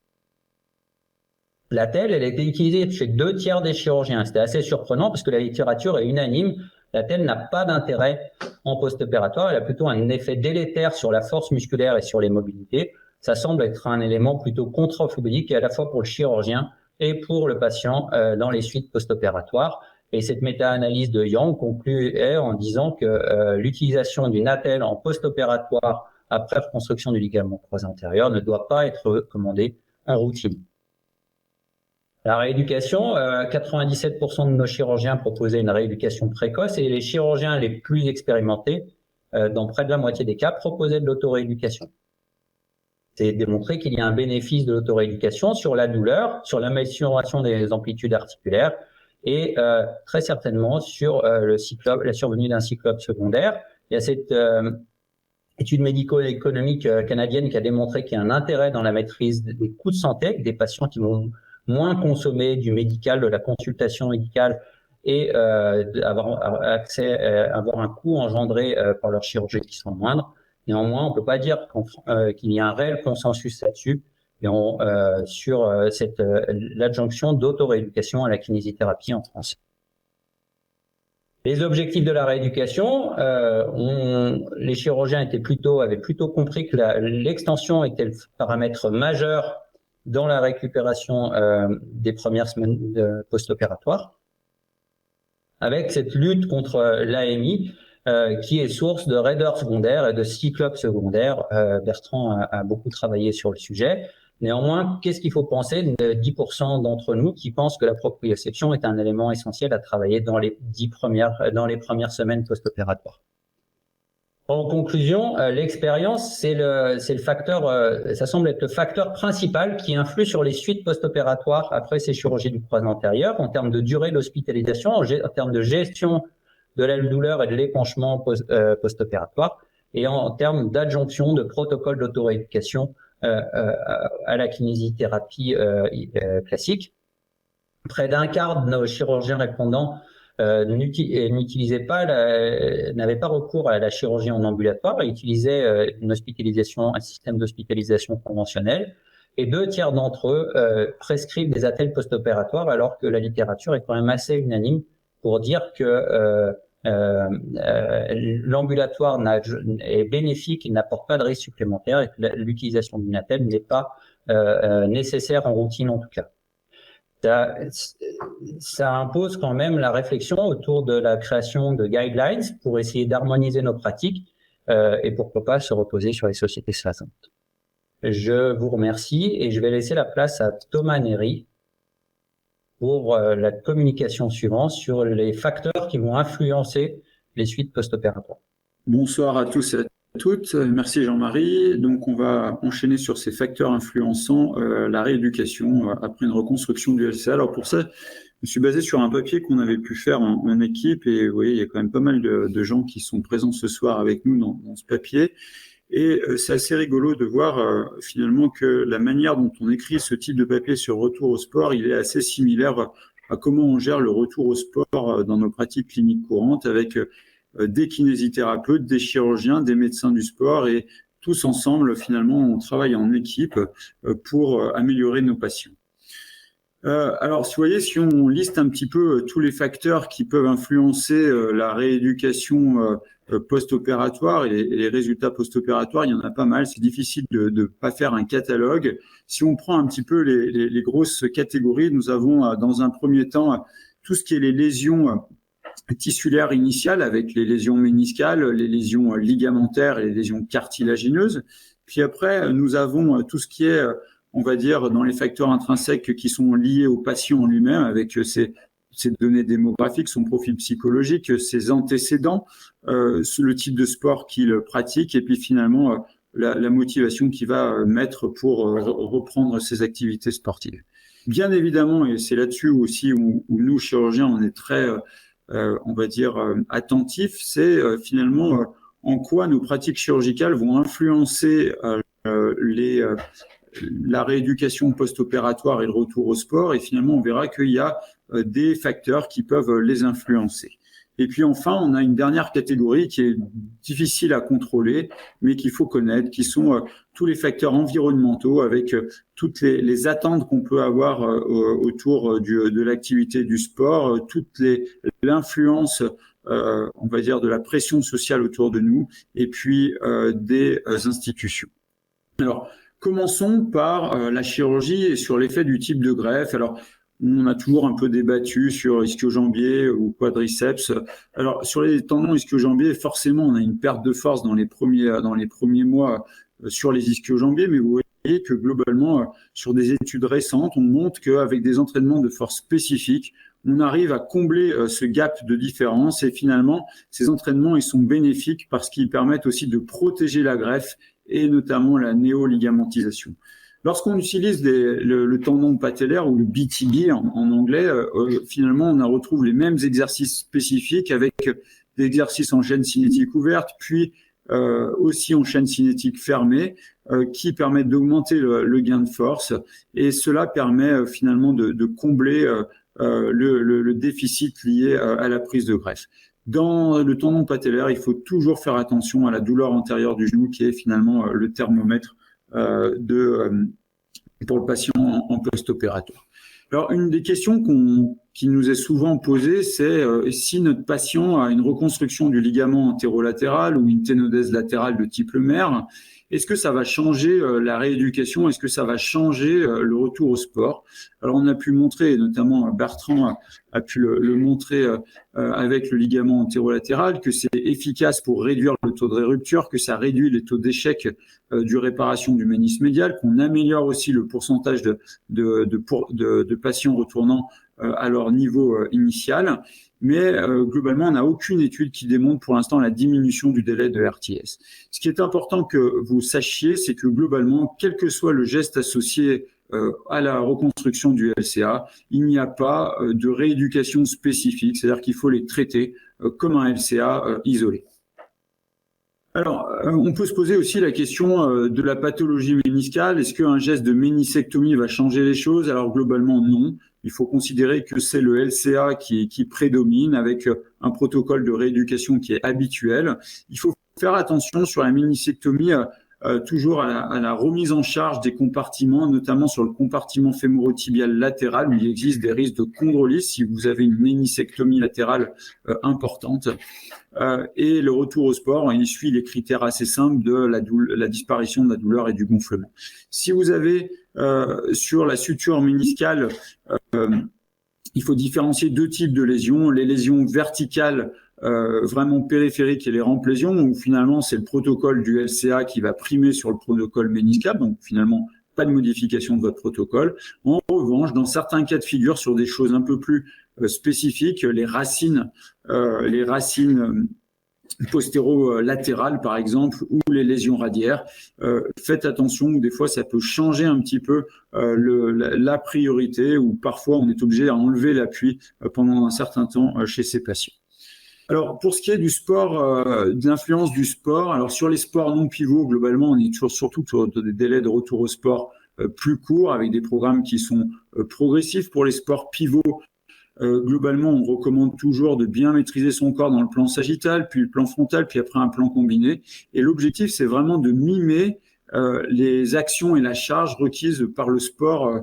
L'attelle, elle a été utilisée chez 2/3 des chirurgiens. C'était assez surprenant parce que la littérature est unanime. L'attelle n'a pas d'intérêt en post-opératoire. Elle a plutôt un effet délétère sur la force musculaire et sur les mobilités. Ça semble être un élément plutôt contre-phobique à la fois pour le chirurgien et pour le patient dans les suites post-opératoires. Et cette méta-analyse de Yang conclut en disant que l'utilisation d'une attelle en post-opératoire après reconstruction du ligament croisé antérieur ne doit pas être recommandée en routine. La rééducation, 97% de nos chirurgiens proposaient une rééducation précoce, et les chirurgiens les plus expérimentés, dans près de la moitié des cas, proposaient de l'autorééducation. C'est démontré qu'il y a un bénéfice de l'autorééducation sur la douleur, sur l'amélioration des amplitudes articulaires et très certainement sur la survenue d'un cyclope secondaire. Il y a cette étude médico-économique canadienne qui a démontré qu'il y a un intérêt dans la maîtrise des coûts de santé, avec des patients qui vont moins consommer du médical, de la consultation médicale, et avoir accès, avoir un coût engendré par leur chirurgie qui sont moindres. Néanmoins, on peut pas dire qu'il y a un réel consensus là-dessus sur l'adjonction d'autorééducation à la kinésithérapie en France. Les objectifs de la rééducation, les chirurgiens avaient plutôt compris que l'extension était le paramètre majeur dans la récupération des premières semaines post-opératoires, avec cette lutte contre l'AMI qui est source de raideur secondaire et de cyclope secondaire. Bertrand a beaucoup travaillé sur le sujet. Néanmoins, qu'est-ce qu'il faut penser de 10% d'entre nous qui pensent que la proprioception est un élément essentiel à travailler dans les premières semaines post-opératoires? En conclusion, l'expérience, c'est le facteur, ça semble être le facteur principal qui influe sur les suites post-opératoires après ces chirurgies du croisé antérieur, en termes de durée d'hospitalisation, en termes de gestion de la douleur et de l'épanchement post-opératoire, et en termes d'adjonction de protocoles d'autorééducation à la kinésithérapie classique. Près d'un quart de nos chirurgiens répondants n'avaient pas recours à la chirurgie en ambulatoire et utilisaient un système d'hospitalisation conventionnel. Et 2 tiers d'entre eux prescrivent des attelles post-opératoires, alors que la littérature est quand même assez unanime pour dire que l'ambulatoire est bénéfique, il n'apporte pas de risque supplémentaire et que l'utilisation d'une attelle n'est pas nécessaire en routine en tout cas. Ça impose quand même la réflexion autour de la création de guidelines pour essayer d'harmoniser nos pratiques et pourquoi pas se reposer sur les sociétés savantes. Je vous remercie et je vais laisser la place à Thomas Néry pour la communication suivante sur les facteurs qui vont influencer les suites post-opératoires. Bonsoir à tous et à toutes. Merci Jean-Marie. Donc, on va enchaîner sur ces facteurs influençant la rééducation après une reconstruction du LCA. Alors, pour ça, je me suis basé sur un papier qu'on avait pu faire en équipe et vous voyez, il y a quand même pas mal de gens qui sont présents ce soir avec nous dans ce papier. Et c'est assez rigolo de voir finalement que la manière dont on écrit ce type de papier sur retour au sport, il est assez similaire à comment on gère le retour au sport dans nos pratiques cliniques courantes avec des kinésithérapeutes, des chirurgiens, des médecins du sport et tous ensemble, finalement, on travaille en équipe pour améliorer nos patients. Alors, si vous voyez, si on liste un petit peu tous les facteurs qui peuvent influencer la rééducation post-opératoire et les résultats post-opératoires, il y en a pas mal. C'est difficile de pas faire un catalogue. Si on prend un petit peu les grosses catégories, nous avons dans un premier temps tout ce qui est les lésions tissulaires initiales avec les lésions méniscales, les lésions ligamentaires et les lésions cartilagineuses. Puis après, nous avons tout ce qui est on va dire, dans les facteurs intrinsèques qui sont liés au patient en lui-même, avec ses données démographiques, son profil psychologique, ses antécédents, le type de sport qu'il pratique, et puis finalement la motivation qu'il va mettre pour reprendre ses activités sportives. Bien évidemment, et c'est là-dessus aussi où nous, chirurgiens, on est très, on va dire, attentifs, c'est finalement en quoi nos pratiques chirurgicales vont influencer la rééducation post-opératoire et le retour au sport, et finalement on verra qu'il y a des facteurs qui peuvent les influencer. Et puis enfin, on a une dernière catégorie qui est difficile à contrôler, mais qu'il faut connaître, qui sont tous les facteurs environnementaux avec toutes les attentes qu'on peut avoir autour de l'activité du sport, l'influence on va dire de la pression sociale autour de nous, et puis des institutions. Alors, commençons par la chirurgie et sur l'effet du type de greffe. Alors, on a toujours un peu débattu sur ischio-jambier ou quadriceps. Alors, sur les tendons ischio-jambiers, forcément, on a une perte de force dans les premiers mois sur les ischio-jambiers, mais vous voyez que globalement, sur des études récentes, on montre qu'avec des entraînements de force spécifiques, on arrive à combler ce gap de différence et finalement, ces entraînements, ils sont bénéfiques parce qu'ils permettent aussi de protéger la greffe et notamment la néoligamentisation. Lorsqu'on utilise le tendon patellaire ou le BTB en anglais, finalement, on retrouve les mêmes exercices spécifiques avec des exercices en chaîne cinétique ouverte, puis aussi en chaîne cinétique fermée, qui permettent d'augmenter le gain de force. Et cela permet finalement de combler le déficit lié à la prise de greffe. Dans le tendon patellaire, il faut toujours faire attention à la douleur antérieure du genou, qui est finalement le thermomètre pour le patient en post-opératoire. Alors, une des questions qui nous est souvent posée, c'est si notre patient a une reconstruction du ligament antérolatéral ou une ténodèse latérale de type Lemaire, est-ce que ça va changer la rééducation? Est-ce que ça va changer le retour au sport? Alors, on a pu montrer, notamment Bertrand a pu le montrer avec le ligament antérolatéral, que c'est efficace pour réduire le taux de rupture, que ça réduit les taux d'échec du réparation du ménisque médial, qu'on améliore aussi le pourcentage de patients retournant à leur niveau initial. Mais globalement, on n'a aucune étude qui démontre pour l'instant la diminution du délai de RTS. Ce qui est important que vous sachiez, c'est que globalement, quel que soit le geste associé à la reconstruction du LCA, il n'y a pas de rééducation spécifique, c'est-à-dire qu'il faut les traiter comme un LCA isolé. Alors, on peut se poser aussi la question de la pathologie méniscale. Est-ce qu'un geste de ménisectomie va changer les choses? Alors, globalement, non. Il faut considérer que c'est le LCA qui prédomine avec un protocole de rééducation qui est habituel. Il faut faire attention sur la ménisectomie, toujours à la remise en charge des compartiments, notamment sur le compartiment fémorotibial latéral où il existe des risques de chondrolyse si vous avez une ménisectomie latérale importante. Et le retour au sport, il suit les critères assez simples de la disparition de la douleur et du gonflement. Si vous avez sur la suture méniscale, il faut différencier deux types de lésions, les lésions verticales vraiment périphériques et les rampes lésions, où finalement c'est le protocole du LCA qui va primer sur le protocole méniscal, donc finalement pas de modification de votre protocole. En revanche, dans certains cas de figure, sur des choses un peu plus spécifiques, les racines postéro-latérales par exemple, ou les lésions radiaires, faites attention, des fois ça peut changer un petit peu la priorité, ou parfois on est obligé à enlever l'appui pendant un certain temps chez ces patients. Alors, pour ce qui est du sport, de l'influence du sport, alors sur les sports non pivots, globalement, on est toujours surtout sur des délais de retour au sport plus courts, avec des programmes qui sont progressifs. Pour les sports pivots, globalement, on recommande toujours de bien maîtriser son corps dans le plan sagittal, puis le plan frontal, puis après un plan combiné. Et l'objectif, c'est vraiment de mimer les actions et la charge requises par le sport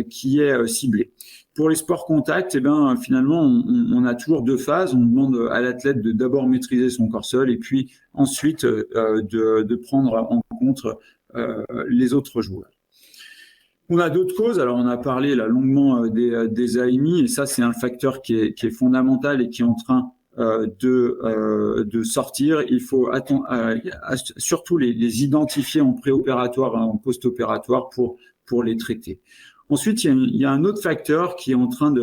qui est ciblé. Pour les sports contact, finalement, on a toujours deux phases. On demande à l'athlète de d'abord maîtriser son corps seul et puis ensuite de prendre en compte les autres joueurs. On a d'autres causes. Alors, on a parlé là longuement des AMI, et ça, c'est un facteur qui est fondamental et qui est en train de sortir. Il faut surtout les identifier en préopératoire et en post-opératoire pour les traiter. Ensuite, il y a un autre facteur qui est en train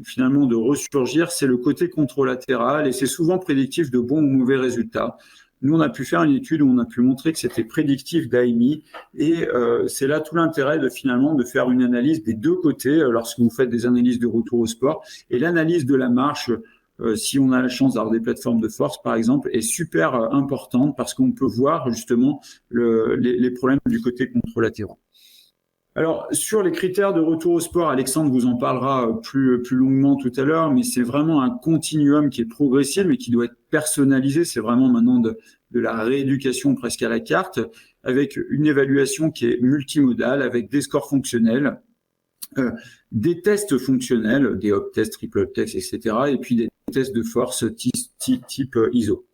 finalement de ressurgir, c'est le côté contralatéral, et c'est souvent prédictif de bons ou mauvais résultats. Nous, on a pu faire une étude où on a pu montrer que c'était prédictif d'AMI, et c'est là tout l'intérêt finalement de faire une analyse des deux côtés lorsque vous faites des analyses de retour au sport. Et l'analyse de la marche, si on a la chance d'avoir des plateformes de force, par exemple, est super importante parce qu'on peut voir justement les problèmes du côté contralatéral. Alors, sur les critères de retour au sport, Alexandre vous en parlera plus longuement tout à l'heure, mais c'est vraiment un continuum qui est progressif, mais qui doit être personnalisé. C'est vraiment maintenant de la rééducation presque à la carte, avec une évaluation qui est multimodale, avec des scores fonctionnels, des tests fonctionnels, des hop tests, triple hop tests, etc., et puis des tests de force type ISO.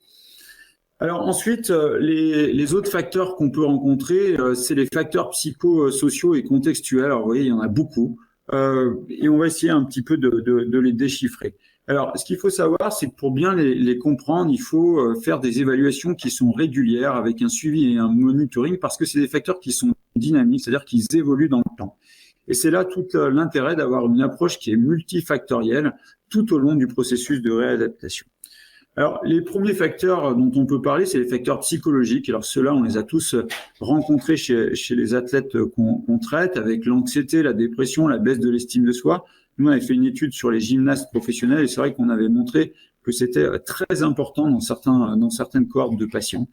Alors ensuite, les autres facteurs qu'on peut rencontrer, c'est les facteurs psychosociaux et contextuels. Alors vous voyez, il y en a beaucoup, et on va essayer un petit peu de les déchiffrer. Alors, ce qu'il faut savoir, c'est que pour bien les comprendre, il faut faire des évaluations qui sont régulières, avec un suivi et un monitoring, parce que c'est des facteurs qui sont dynamiques, c'est-à-dire qu'ils évoluent dans le temps. Et c'est là tout l'intérêt d'avoir une approche qui est multifactorielle tout au long du processus de réadaptation. Alors, les premiers facteurs dont on peut parler, c'est les facteurs psychologiques. Alors, ceux-là, on les a tous rencontrés chez les athlètes qu'on traite, avec l'anxiété, la dépression, la baisse de l'estime de soi. Nous, on avait fait une étude sur les gymnastes professionnels et c'est vrai qu'on avait montré que c'était très important dans certaines cohortes de patients.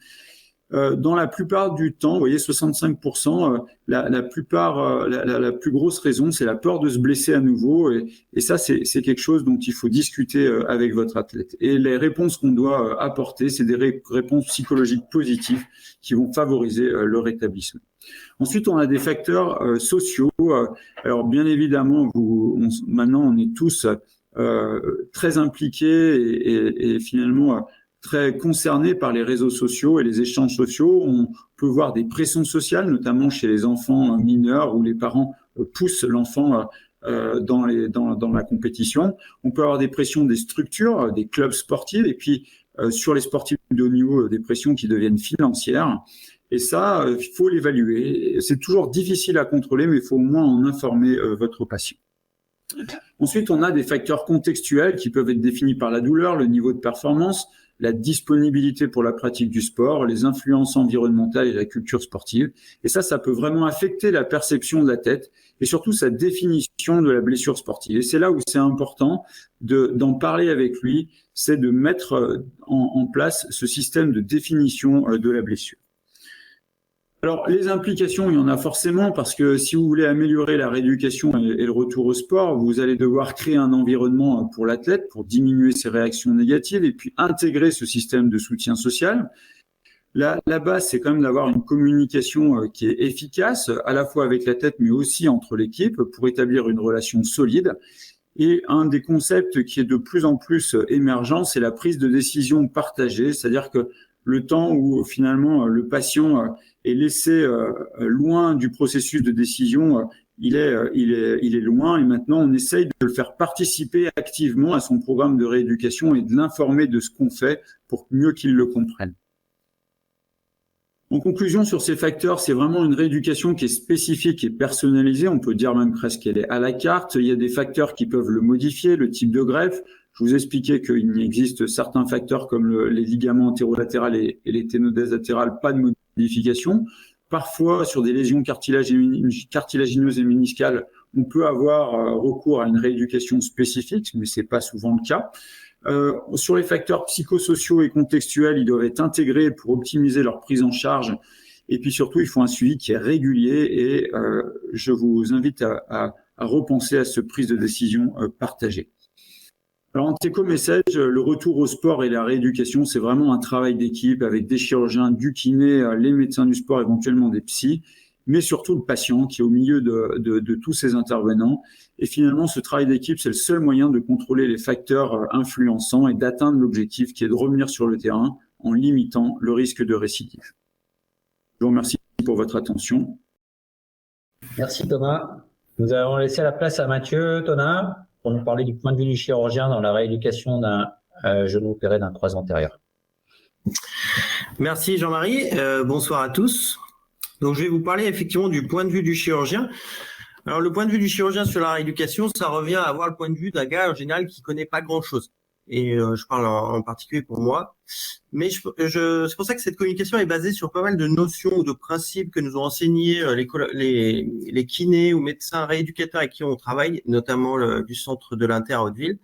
Dans la plupart du temps, vous voyez, 65%, la plus grosse raison, c'est la peur de se blesser à nouveau. Et ça, c'est quelque chose dont il faut discuter avec votre athlète. Et les réponses qu'on doit apporter, c'est des réponses psychologiques positives qui vont favoriser le rétablissement. Ensuite, on a des facteurs sociaux. Alors, bien évidemment, maintenant, on est tous très impliqués et finalement très concernés par les réseaux sociaux et les échanges sociaux. On peut voir des pressions sociales, notamment chez les enfants mineurs où les parents poussent l'enfant dans la compétition. On peut avoir des pressions des structures, des clubs sportifs, et puis sur les sportifs de haut niveau, des pressions qui deviennent financières. Et ça, il faut l'évaluer. C'est toujours difficile à contrôler, mais il faut au moins en informer votre patient. Ensuite, on a des facteurs contextuels qui peuvent être définis par la douleur, le niveau de performance, la disponibilité pour la pratique du sport, les influences environnementales et la culture sportive. Et ça peut vraiment affecter la perception de la tête et surtout sa définition de la blessure sportive. Et c'est là où c'est important d'en parler avec lui, c'est de mettre en place ce système de définition de la blessure. Alors, les implications, il y en a forcément parce que si vous voulez améliorer la rééducation et le retour au sport, vous allez devoir créer un environnement pour l'athlète pour diminuer ses réactions négatives et puis intégrer ce système de soutien social. La base, c'est quand même d'avoir une communication qui est efficace, à la fois avec l'athlète, mais aussi entre l'équipe pour établir une relation solide. Et un des concepts qui est de plus en plus émergent, c'est la prise de décision partagée, c'est-à-dire que le temps où finalement le patient est laissé loin du processus de décision, il est loin et maintenant on essaye de le faire participer activement à son programme de rééducation et de l'informer de ce qu'on fait pour mieux qu'il le comprenne. En conclusion, sur ces facteurs, c'est vraiment une rééducation qui est spécifique et personnalisée. On peut dire même presque qu'elle est à la carte. Il y a des facteurs qui peuvent le modifier, le type de greffe. Je vous expliquais qu'il existe certains facteurs comme les ligaments antérolatérales et les ténodèses latérales, pas de modification. Parfois, sur des lésions cartilagineuses et méniscales, on peut avoir recours à une rééducation spécifique, mais c'est pas souvent le cas. Sur les facteurs psychosociaux et contextuels, ils doivent être intégrés pour optimiser leur prise en charge. Et puis surtout, il faut un suivi qui est régulier et je vous invite à repenser à cette prise de décision partagée. Alors, en take-home-message, le retour au sport et la rééducation, c'est vraiment un travail d'équipe avec des chirurgiens, du kiné, les médecins du sport, éventuellement des psys, mais surtout le patient qui est au milieu de tous ces intervenants. Et finalement, ce travail d'équipe, c'est le seul moyen de contrôler les facteurs influençants et d'atteindre l'objectif qui est de revenir sur le terrain en limitant le risque de récidive. Je vous remercie pour votre attention. Merci Thomas. Nous allons laisser la place à Mathieu Tonat pour nous parler du point de vue du chirurgien dans la rééducation d'un genou opéré d'un croisé antérieur. Merci Jean-Marie. Bonsoir à tous. Donc je vais vous parler effectivement du point de vue du chirurgien. Alors le point de vue du chirurgien sur la rééducation, ça revient à avoir le point de vue d'un gars en général qui connaît pas grand-chose. Et je parle en particulier pour moi. Mais c'est pour ça que cette communication est basée sur pas mal de notions ou de principes que nous ont enseignés les kinés ou médecins rééducateurs avec qui on travaille, notamment du centre de l'Inter à Hauteville.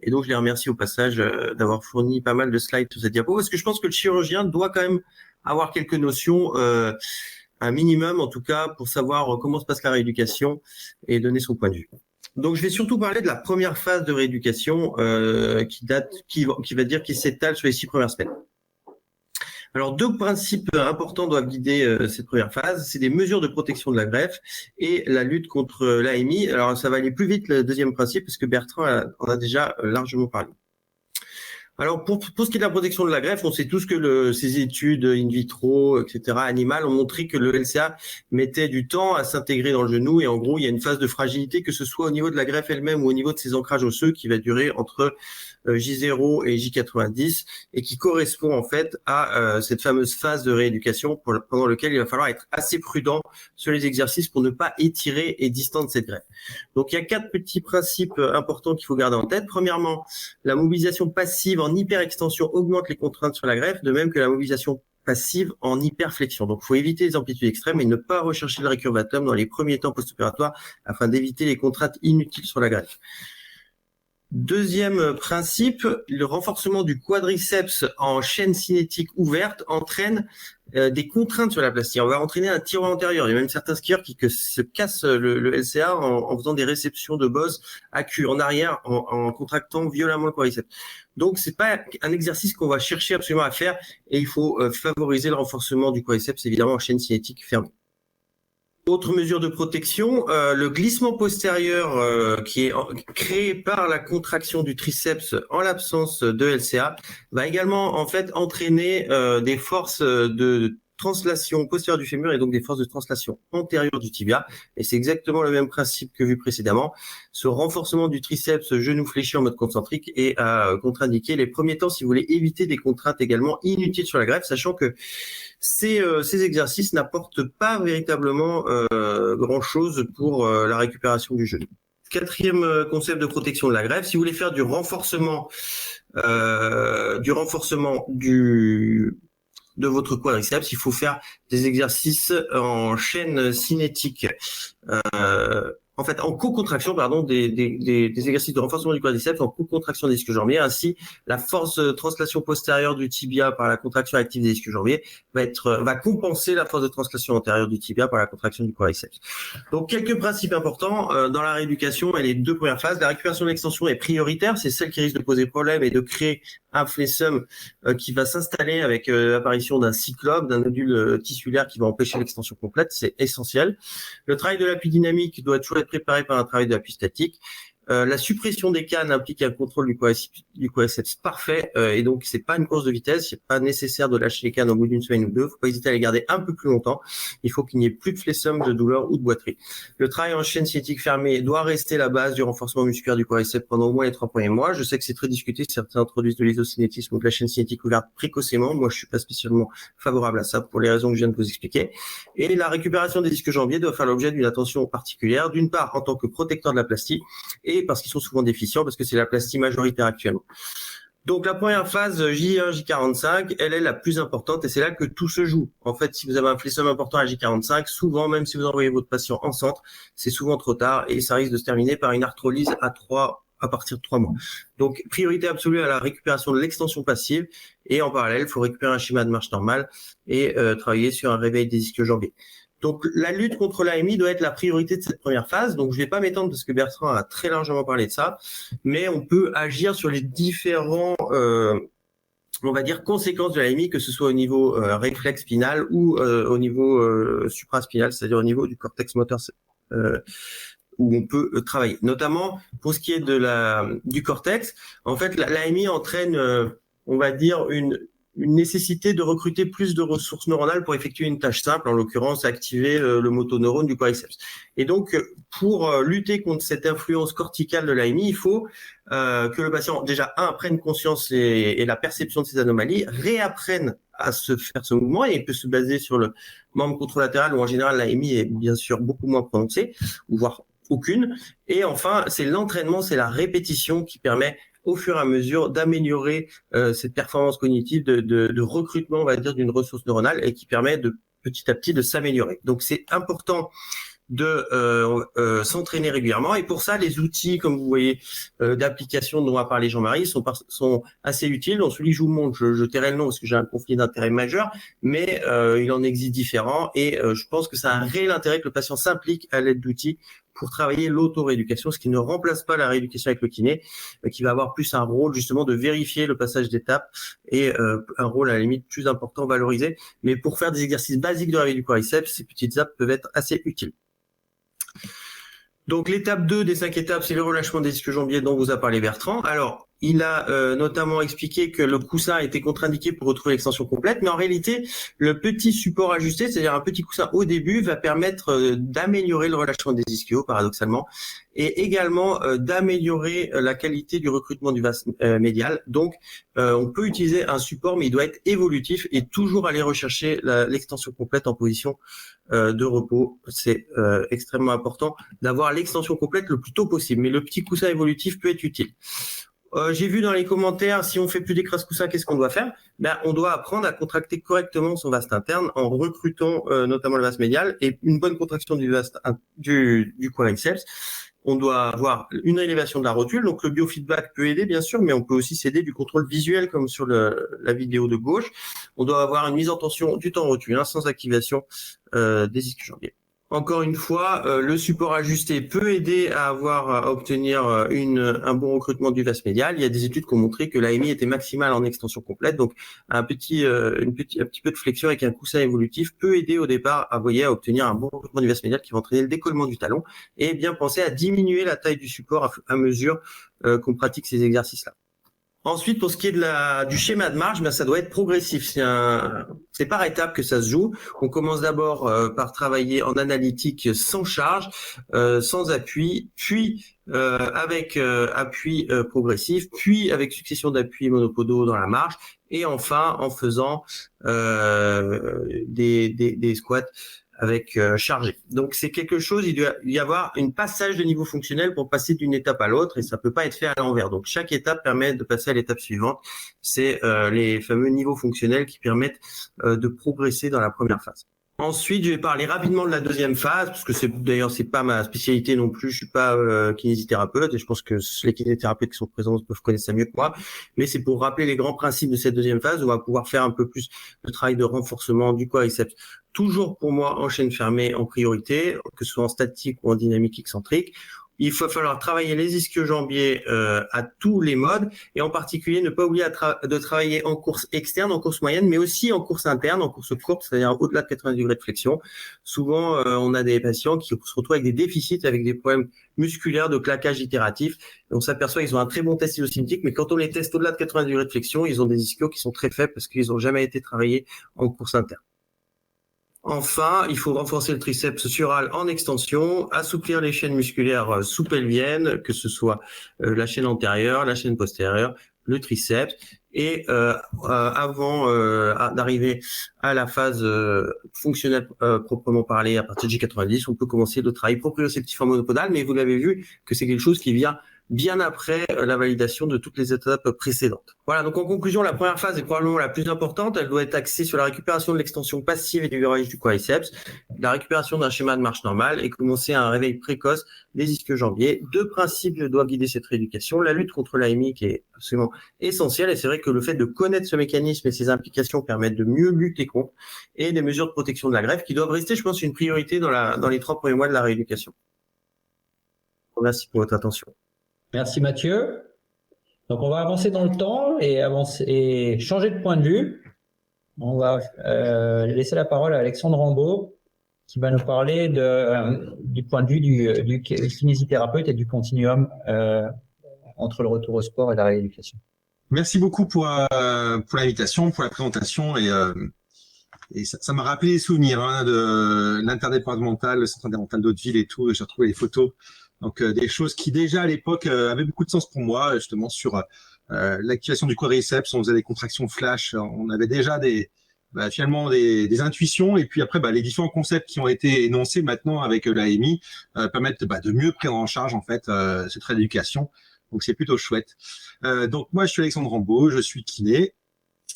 Et donc je les remercie au passage d'avoir fourni pas mal de slides sur cette diapo, parce que je pense que le chirurgien doit quand même avoir quelques notions, un minimum en tout cas, pour savoir comment se passe la rééducation et donner son point de vue. Donc, je vais surtout parler de la première phase de rééducation qui s'étale sur les 6 premières semaines. Alors, 2 principes importants doivent guider cette première phase. C'est des mesures de protection de la greffe et la lutte contre l'AMI. Alors, ça va aller plus vite, le deuxième principe, parce que Bertrand en a déjà largement parlé. Alors, pour ce qui est de la protection de la greffe, on sait tous que ces études in vitro, etc., animales, ont montré que le LCA mettait du temps à s'intégrer dans le genou. Et en gros, il y a une phase de fragilité, que ce soit au niveau de la greffe elle-même ou au niveau de ses ancrages osseux, qui va durer entre J0 et J90 et qui correspond en fait à cette fameuse phase de rééducation pendant laquelle il va falloir être assez prudent sur les exercices pour ne pas étirer et distendre cette greffe. Donc, il y a 4 petits principes importants qu'il faut garder en tête. Premièrement, la mobilisation passive en en hyperextension augmente les contraintes sur la greffe, de même que la mobilisation passive en hyperflexion. Donc, il faut éviter les amplitudes extrêmes et ne pas rechercher le récurvatum dans les premiers temps post-opératoires afin d'éviter les contraintes inutiles sur la greffe. Deuxième principe, le renforcement du quadriceps en chaîne cinétique ouverte entraîne des contraintes sur la plastie. On va entraîner un tiroir antérieur. Il y a même certains skieurs qui se cassent le LCA en faisant des réceptions de boss à cul en arrière, en contractant violemment le quadriceps. Donc, c'est pas un exercice qu'on va chercher absolument à faire et il faut favoriser le renforcement du quadriceps, évidemment, en chaîne cinétique fermée. Autre mesure de protection, le glissement postérieur qui est créé par la contraction du triceps en l'absence de LCA va également en fait entraîner des forces de translation postérieure du fémur et donc des forces de translation antérieure du tibia. Et c'est exactement le même principe que vu précédemment. Ce renforcement du triceps genou fléchi en mode concentrique est à contre-indiquer les premiers temps si vous voulez éviter des contraintes également inutiles sur la greffe, sachant que ces exercices n'apportent pas véritablement grand-chose pour la récupération du genou. Quatrième concept de protection de la greffe, si vous voulez faire du renforcement de votre quadriceps, il faut faire des exercices en chaîne cinétique, en fait en co-contraction, des exercices de renforcement du quadriceps en co-contraction des ischio-jambiers. Ainsi, la force de translation postérieure du tibia par la contraction active des ischio-jambiers va compenser la force de translation antérieure du tibia par la contraction du quadriceps. Donc, quelques principes importants dans la rééducation et les deux premières phases. La récupération de l'extension est prioritaire, c'est celle qui risque de poser problème et de créer un flessum qui va s'installer avec l'apparition d'un cyclope, d'un nodule tissulaire qui va empêcher l'extension complète, c'est essentiel. Le travail de l'appui dynamique doit toujours être préparé par un travail de l'appui statique. La suppression des cannes implique un contrôle du quadriceps parfait et donc c'est pas une course de vitesse, c'est pas nécessaire de lâcher les cannes au bout d'une semaine ou deux, faut pas hésiter à les garder un peu plus longtemps. Il faut qu'il n'y ait plus de flessum, de douleur ou de boiterie. Le travail en chaîne cinétique fermée doit rester la base du renforcement musculaire du quadriceps pendant au moins les 3 premiers mois. Je sais que c'est très discuté, certains introduisent de l'isocinétisme ou de la chaîne cinétique ouverte précocement. Moi, je suis pas spécialement favorable à ça pour les raisons que je viens de vous expliquer. Et la récupération des disques jambiers doit faire l'objet d'une attention particulière, d'une part en tant que protecteur de la plastie et parce qu'ils sont souvent déficients, parce que c'est la plastie majoritaire actuellement. Donc la première phase J1, J45, elle est la plus importante et c'est là que tout se joue. En fait, si vous avez un flessum important à J45, souvent, même si vous envoyez votre patient en centre, c'est souvent trop tard et ça risque de se terminer par une arthrolyse à partir de 3 mois. Donc, priorité absolue à la récupération de l'extension passive et en parallèle, il faut récupérer un schéma de marche normale et travailler sur un réveil des ischio-jambiers. Donc, la lutte contre l'AMI doit être la priorité de cette première phase. Donc, je vais pas m'étendre parce que Bertrand a très largement parlé de ça, mais on peut agir sur les différents, on va dire, conséquences de l'AMI, que ce soit au niveau réflexe spinal ou au niveau supraspinal, c'est-à-dire au niveau du cortex moteur, où on peut travailler. Notamment, pour ce qui est du cortex, en fait, l'AMI entraîne, on va dire, une nécessité de recruter plus de ressources neuronales pour effectuer une tâche simple, en l'occurrence activer le motoneurone du quadriceps. Et donc, pour lutter contre cette influence corticale de l'AMI, il faut que le patient, déjà, prenne conscience et la perception de ces anomalies, réapprenne à se faire ce mouvement et il peut se baser sur le membre contralatéral où en général l'AMI est bien sûr beaucoup moins prononcée, ou voire aucune. Et enfin, c'est l'entraînement, c'est la répétition qui permet au fur et à mesure d'améliorer cette performance cognitive de recrutement, on va dire, d'une ressource neuronale et qui permet de petit à petit de s'améliorer. Donc, c'est important de s'entraîner régulièrement et pour ça, les outils, comme vous voyez, d'application dont a parlé Jean-Marie sont assez utiles. Donc, celui que je vous montre, je tairai le nom parce que j'ai un conflit d'intérêt majeur, mais il en existe différents et je pense que ça a un réel intérêt que le patient s'implique à l'aide d'outils pour travailler l'auto-rééducation, ce qui ne remplace pas la rééducation avec le kiné, mais qui va avoir plus un rôle justement de vérifier le passage d'étape et un rôle à la limite plus important, valorisé. Mais pour faire des exercices basiques de réveil du quadriceps, ces petites apps peuvent être assez utiles. Donc l'étape 2 des 5 étapes, c'est le relâchement des ischio-jambiers dont vous a parlé Bertrand. Alors, il a notamment expliqué que le coussin a été contre-indiqué pour retrouver l'extension complète, mais en réalité, le petit support ajusté, c'est-à-dire un petit coussin au début, va permettre d'améliorer le relâchement des ischios, paradoxalement, et également d'améliorer la qualité du recrutement du vas médial. Donc, on peut utiliser un support, mais il doit être évolutif et toujours aller rechercher l'extension complète en position de repos. C'est extrêmement important d'avoir l'extension complète le plus tôt possible, mais le petit coussin évolutif peut être utile. J'ai vu dans les commentaires, si on fait plus d'écrase-coussins, qu'est-ce qu'on doit faire? On doit apprendre à contracter correctement son vaste interne en recrutant notamment le vaste médial et une bonne contraction du quadriceps. On doit avoir une élévation de la rotule. Donc, le biofeedback peut aider, bien sûr, mais on peut aussi s'aider du contrôle visuel, comme sur la vidéo de gauche. On doit avoir une mise en tension du temps rotulien sans activation des ischio-jambiers. Encore une fois, le support ajusté peut aider à obtenir un bon recrutement du vaste médial. Il y a des études qui ont montré que l'AMI était maximale en extension complète, donc un petit peu de flexion avec un coussin évolutif peut aider au départ à obtenir un bon recrutement du vaste médial qui va entraîner le décollement du talon et bien penser à diminuer la taille du support à mesure qu'on pratique ces exercices-là. Ensuite, pour ce qui est du schéma de marche, ça doit être progressif. C'est par étapes que ça se joue. On commence d'abord par travailler en analytique sans charge, sans appui, puis avec appui progressif, puis avec succession d'appuis monopodaux dans la marche, et enfin en faisant des squats avec chargé. Donc c'est quelque chose, il doit y avoir un passage de niveau fonctionnel pour passer d'une étape à l'autre et ça peut pas être fait à l'envers. Donc chaque étape permet de passer à l'étape suivante. C'est les fameux niveaux fonctionnels qui permettent de progresser dans la première phase. Ensuite, je vais parler rapidement de la deuxième phase, parce que c'est pas ma spécialité non plus. Je suis pas kinésithérapeute et je pense que les kinésithérapeutes qui sont présents peuvent connaître ça mieux que moi. Mais c'est pour rappeler les grands principes de cette deuxième phase où on va pouvoir faire un peu plus de travail de renforcement du quadriceps. Toujours pour moi en chaîne fermée en priorité, que ce soit en statique ou en dynamique excentrique. Il va falloir travailler les ischio-jambiers à tous les modes et en particulier ne pas oublier de travailler en course externe, en course moyenne, mais aussi en course interne, en course courte, c'est-à-dire au-delà de 90 degrés de flexion. Souvent, on a des patients qui se retrouvent avec des déficits, avec des problèmes musculaires de claquage itératif. Et on s'aperçoit qu'ils ont un très bon test ischio-cinétique, mais quand on les teste au-delà de 90 degrés de flexion, ils ont des ischios qui sont très faibles parce qu'ils n'ont jamais été travaillés en course interne. Enfin, il faut renforcer le triceps sural en extension, assouplir les chaînes musculaires sous-pelviennes, que ce soit la chaîne antérieure, la chaîne postérieure, le triceps. Et avant d'arriver à la phase fonctionnelle proprement parlée, à partir de J90, on peut commencer le travail proprioceptif en monopodal, mais vous l'avez vu que c'est quelque chose qui vient bien après la validation de toutes les étapes précédentes. Voilà, donc en conclusion, la première phase est probablement la plus importante. Elle doit être axée sur la récupération de l'extension passive et du verrouillage du quadriceps, la récupération d'un schéma de marche normale et commencer un réveil précoce des ischio-jambiers. Deux principes doivent guider cette rééducation. La lutte contre l'AMI qui est absolument essentielle et c'est vrai que le fait de connaître ce mécanisme et ses implications permettent de mieux lutter contre et des mesures de protection de la greffe qui doivent rester, je pense, une priorité dans les 3 premiers mois de la rééducation. Merci pour votre attention. Merci Mathieu. Donc on va avancer dans le temps et changer de point de vue. On va laisser la parole à Alexandre Rambaud qui va nous parler du point de vue du kinésithérapeute et du continuum entre le retour au sport et la rééducation. Merci beaucoup pour l'invitation, pour la présentation et ça m'a rappelé les souvenirs de l'interdépartemental, le centre interdépartemental d'Hauteville et tout. J'ai retrouvé les photos. Donc des choses qui déjà à l'époque avaient beaucoup de sens pour moi, justement sur l'activation du quadriceps. On faisait des contractions flash, on avait déjà finalement des intuitions et puis après les différents concepts qui ont été énoncés maintenant avec l'AMI permettent de mieux prendre en charge en fait cette rééducation. Donc c'est plutôt chouette. Donc moi je suis Alexandre Rambaud, je suis kiné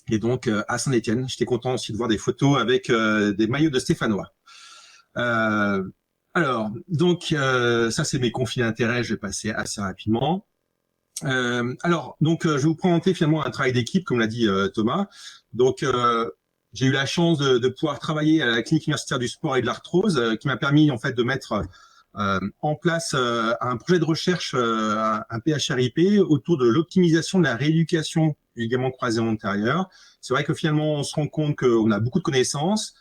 et donc à Saint-Étienne. J'étais content aussi de voir des photos avec des maillots de Stéphanois. Alors, donc, ça, c'est mes conflits d'intérêts, je vais passer assez rapidement. Je vais vous présenter finalement un travail d'équipe, comme l'a dit Thomas. Donc, j'ai eu la chance de pouvoir travailler à la clinique universitaire du sport et de l'arthrose, qui m'a permis en fait de mettre en place un projet de recherche, un PHRIP, autour de l'optimisation de la rééducation du ligament croisé antérieur. C'est vrai que finalement, on se rend compte qu'on a beaucoup de connaissances,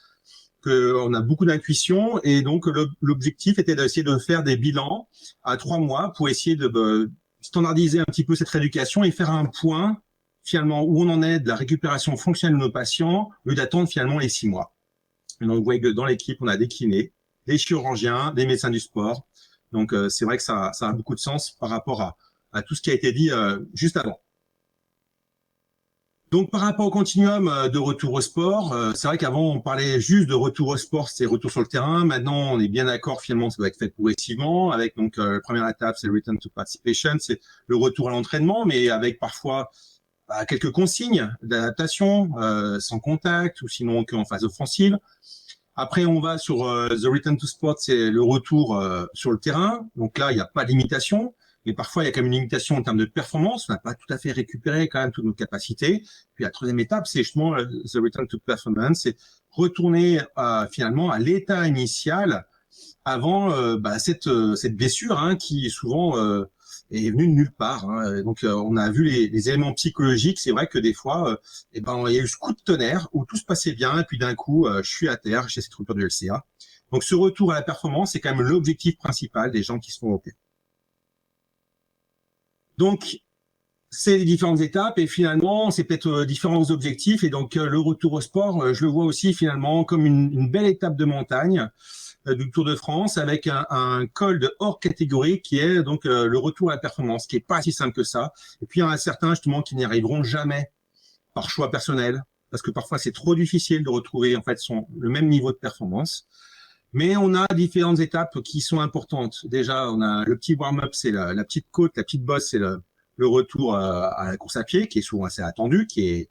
qu'on a beaucoup d'intuition et donc l'objectif était d'essayer de faire des bilans à 3 mois pour essayer de standardiser un petit peu cette rééducation et faire un point finalement où on en est de la récupération fonctionnelle de nos patients au lieu d'attendre finalement les 6 mois. Et donc vous voyez que dans l'équipe, on a des kinés, des chirurgiens, des médecins du sport. Donc c'est vrai que ça a beaucoup de sens par rapport à tout ce qui a été dit juste avant. Donc, par rapport au continuum de retour au sport, c'est vrai qu'avant, on parlait juste de retour au sport, c'est retour sur le terrain. Maintenant, on est bien d'accord, finalement, ça doit être fait progressivement. Avec donc la première étape, c'est le return to participation, c'est le retour à l'entraînement, mais avec parfois quelques consignes d'adaptation, sans contact, ou sinon qu'en phase offensive. Après, on va sur the return to sport, c'est le retour sur le terrain. Donc là, il n'y a pas de limitation. Mais parfois, il y a quand même une limitation en termes de performance. On n'a pas tout à fait récupéré quand même toutes nos capacités. Puis la troisième étape, c'est justement the return to performance, c'est retourner finalement à l'état initial avant cette blessure qui souvent est venue de nulle part. Donc, on a vu les éléments psychologiques. C'est vrai que des fois, il y a eu ce coup de tonnerre où tout se passait bien et puis d'un coup, je suis à terre chez cette rupture du LCA. Donc, ce retour à la performance, c'est quand même l'objectif principal des gens qui se font opérer. Donc, c'est les différentes étapes et finalement, c'est peut-être différents objectifs. Et donc, le retour au sport, je le vois aussi finalement comme une belle étape de montagne du Tour de France avec un col de hors catégorie qui est donc le retour à la performance, qui est pas si simple que ça. Et puis, il y en a certains justement qui n'y arriveront jamais par choix personnel parce que parfois, c'est trop difficile de retrouver en fait le même niveau de performance. Mais on a différentes étapes qui sont importantes. Déjà, on a le petit warm-up, c'est la petite côte, la petite bosse, c'est le retour à la course à pied, qui est souvent assez attendu, qui est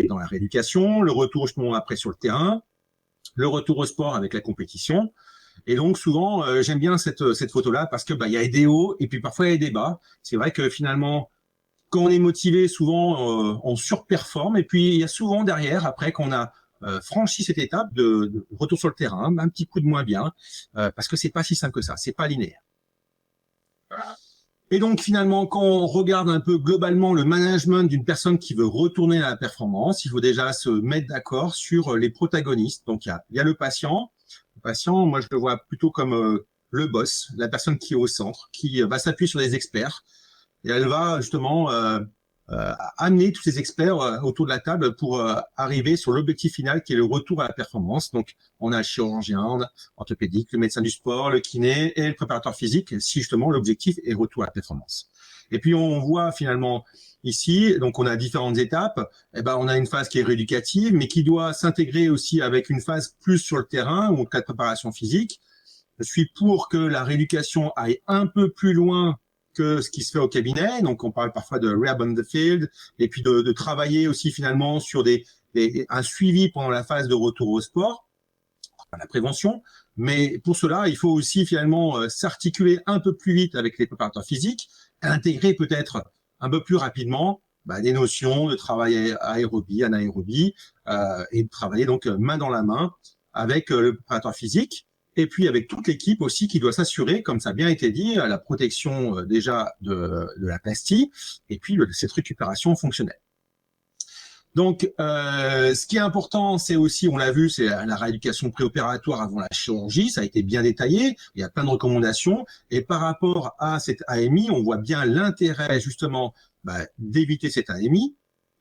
dans la rééducation. Le retour justement après sur le terrain. Le retour au sport avec la compétition. Et donc souvent, j'aime bien cette photo-là parce que il y a des hauts et puis parfois il y a des bas. C'est vrai que finalement, quand on est motivé, souvent on surperforme. Et puis il y a souvent derrière, après qu'on a franchi cette étape de retour sur le terrain, un petit coup de moins bien, parce que c'est pas si simple que ça, c'est pas linéaire. Et donc finalement, quand on regarde un peu globalement le management d'une personne qui veut retourner à la performance, il faut déjà se mettre d'accord sur les protagonistes. Donc il y a le patient. Le patient, moi je le vois plutôt comme le boss, la personne qui est au centre, qui va s'appuyer sur des experts, et elle va justement amener tous ces experts autour de la table pour arriver sur l'objectif final qui est le retour à la performance. Donc, on a le chirurgien orthopédique, le médecin du sport, le kiné et le préparateur physique si justement l'objectif est retour à la performance. Et puis, on voit finalement ici, donc on a différentes étapes. On a une phase qui est rééducative, mais qui doit s'intégrer aussi avec une phase plus sur le terrain ou en cas de préparation physique. Je suis pour que la rééducation aille un peu plus loin que ce qui se fait au cabinet. Donc, on parle parfois de rehab on the field et puis de travailler aussi finalement sur un suivi pendant la phase de retour au sport, la prévention. Mais pour cela, il faut aussi finalement s'articuler un peu plus vite avec les préparateurs physiques, intégrer peut-être un peu plus rapidement des notions de travail aérobie, anaérobie et de travailler donc main dans la main avec le préparateur physique. Et puis avec toute l'équipe aussi qui doit s'assurer, comme ça a bien été dit, la protection déjà de la plastie et puis cette récupération fonctionnelle. Donc, ce qui est important, c'est aussi, on l'a vu, c'est la rééducation préopératoire avant la chirurgie. Ça a été bien détaillé. Il y a plein de recommandations. Et par rapport à cette AMI, on voit bien l'intérêt justement d'éviter cette AMI.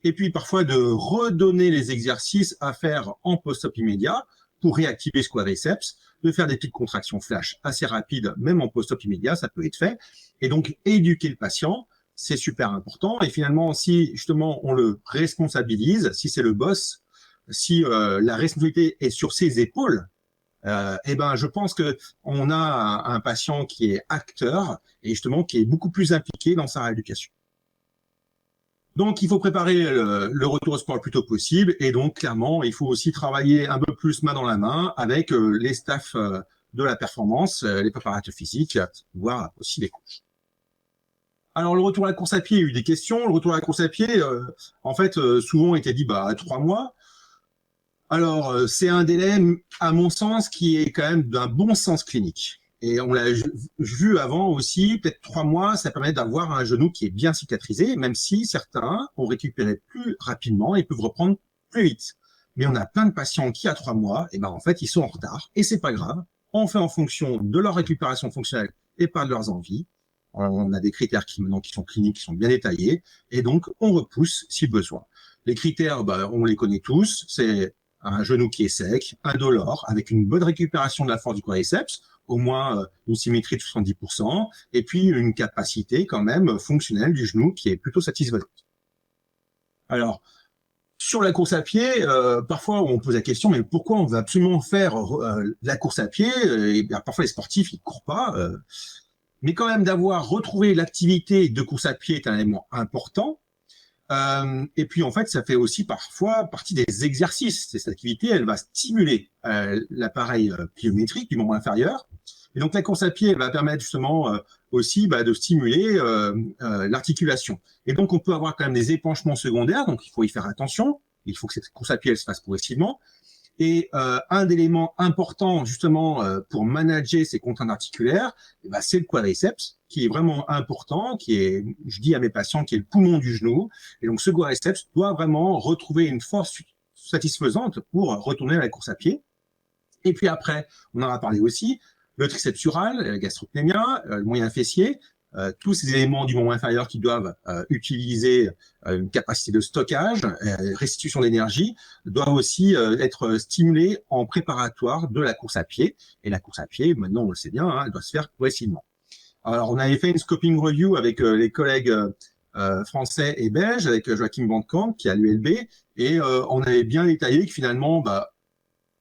Et puis parfois de redonner les exercices à faire en post-op immédiat pour réactiver ce quadriceps, de faire des petites contractions flash assez rapides, même en post-op immédiat, ça peut être fait. Et donc, éduquer le patient, c'est super important. Et finalement, si justement on le responsabilise, si c'est le boss, si la responsabilité est sur ses épaules, je pense que on a un patient qui est acteur et justement qui est beaucoup plus impliqué dans sa rééducation. Donc, il faut préparer le retour au sport le plus tôt possible. Et donc, clairement, il faut aussi travailler un peu plus main dans la main avec les staffs de la performance, les préparateurs physiques, voire aussi les coachs. Alors, le retour à la course à pied, il y a eu des questions. Le retour à la course à pied, souvent était dit 3 mois. Alors, c'est un délai, à mon sens, qui est quand même d'un bon sens clinique. Et on l'a vu avant aussi, peut-être 3 mois, ça permet d'avoir un genou qui est bien cicatrisé, même si certains ont récupéré plus rapidement et peuvent reprendre plus vite. Mais on a plein de patients qui, à 3 mois, ils sont en retard. Et c'est pas grave. On fait en fonction de leur récupération fonctionnelle et pas de leurs envies. On a des critères qui sont cliniques, qui sont bien détaillés. Et donc, on repousse si besoin. Les critères, on les connaît tous. C'est un genou qui est sec, indolore, avec une bonne récupération de la force du quadriceps, au moins une symétrie de 70%, et puis une capacité quand même fonctionnelle du genou qui est plutôt satisfaisante. Alors, Sur la course à pied, parfois on pose la question, mais pourquoi on veut absolument faire la course à pied? Et bien, parfois les sportifs ils courent pas, mais quand même d'avoir retrouvé l'activité de course à pied est un élément important. Et puis en fait, ça fait aussi parfois partie des exercices. Cette activité, elle va stimuler l'appareil pliométrique du membre inférieur. Et donc la course à pied elle va permettre justement aussi de stimuler l'articulation. Et donc on peut avoir quand même des épanchements secondaires, donc il faut y faire attention. Il faut que cette course à pied elle se fasse progressivement. Et un élément important justement pour manager ces contraintes articulaires, c'est le quadriceps qui est vraiment important, qui est, je dis à mes patients, qui est le poumon du genou. Et donc ce quadriceps doit vraiment retrouver une force satisfaisante pour retourner à la course à pied. Et puis après, on en a parlé aussi, le triceps sural, le gastrocnémien, le moyen fessier, tous ces éléments du membre inférieur qui doivent utiliser une capacité de stockage, restitution d'énergie, doivent aussi être stimulés en préparatoire de la course à pied. Et la course à pied, maintenant on le sait bien, elle doit se faire progressivement. Alors on avait fait une scoping review avec les collègues français et belges, avec Joachim Van Kamp qui est à l'ULB, et on avait bien détaillé que finalement,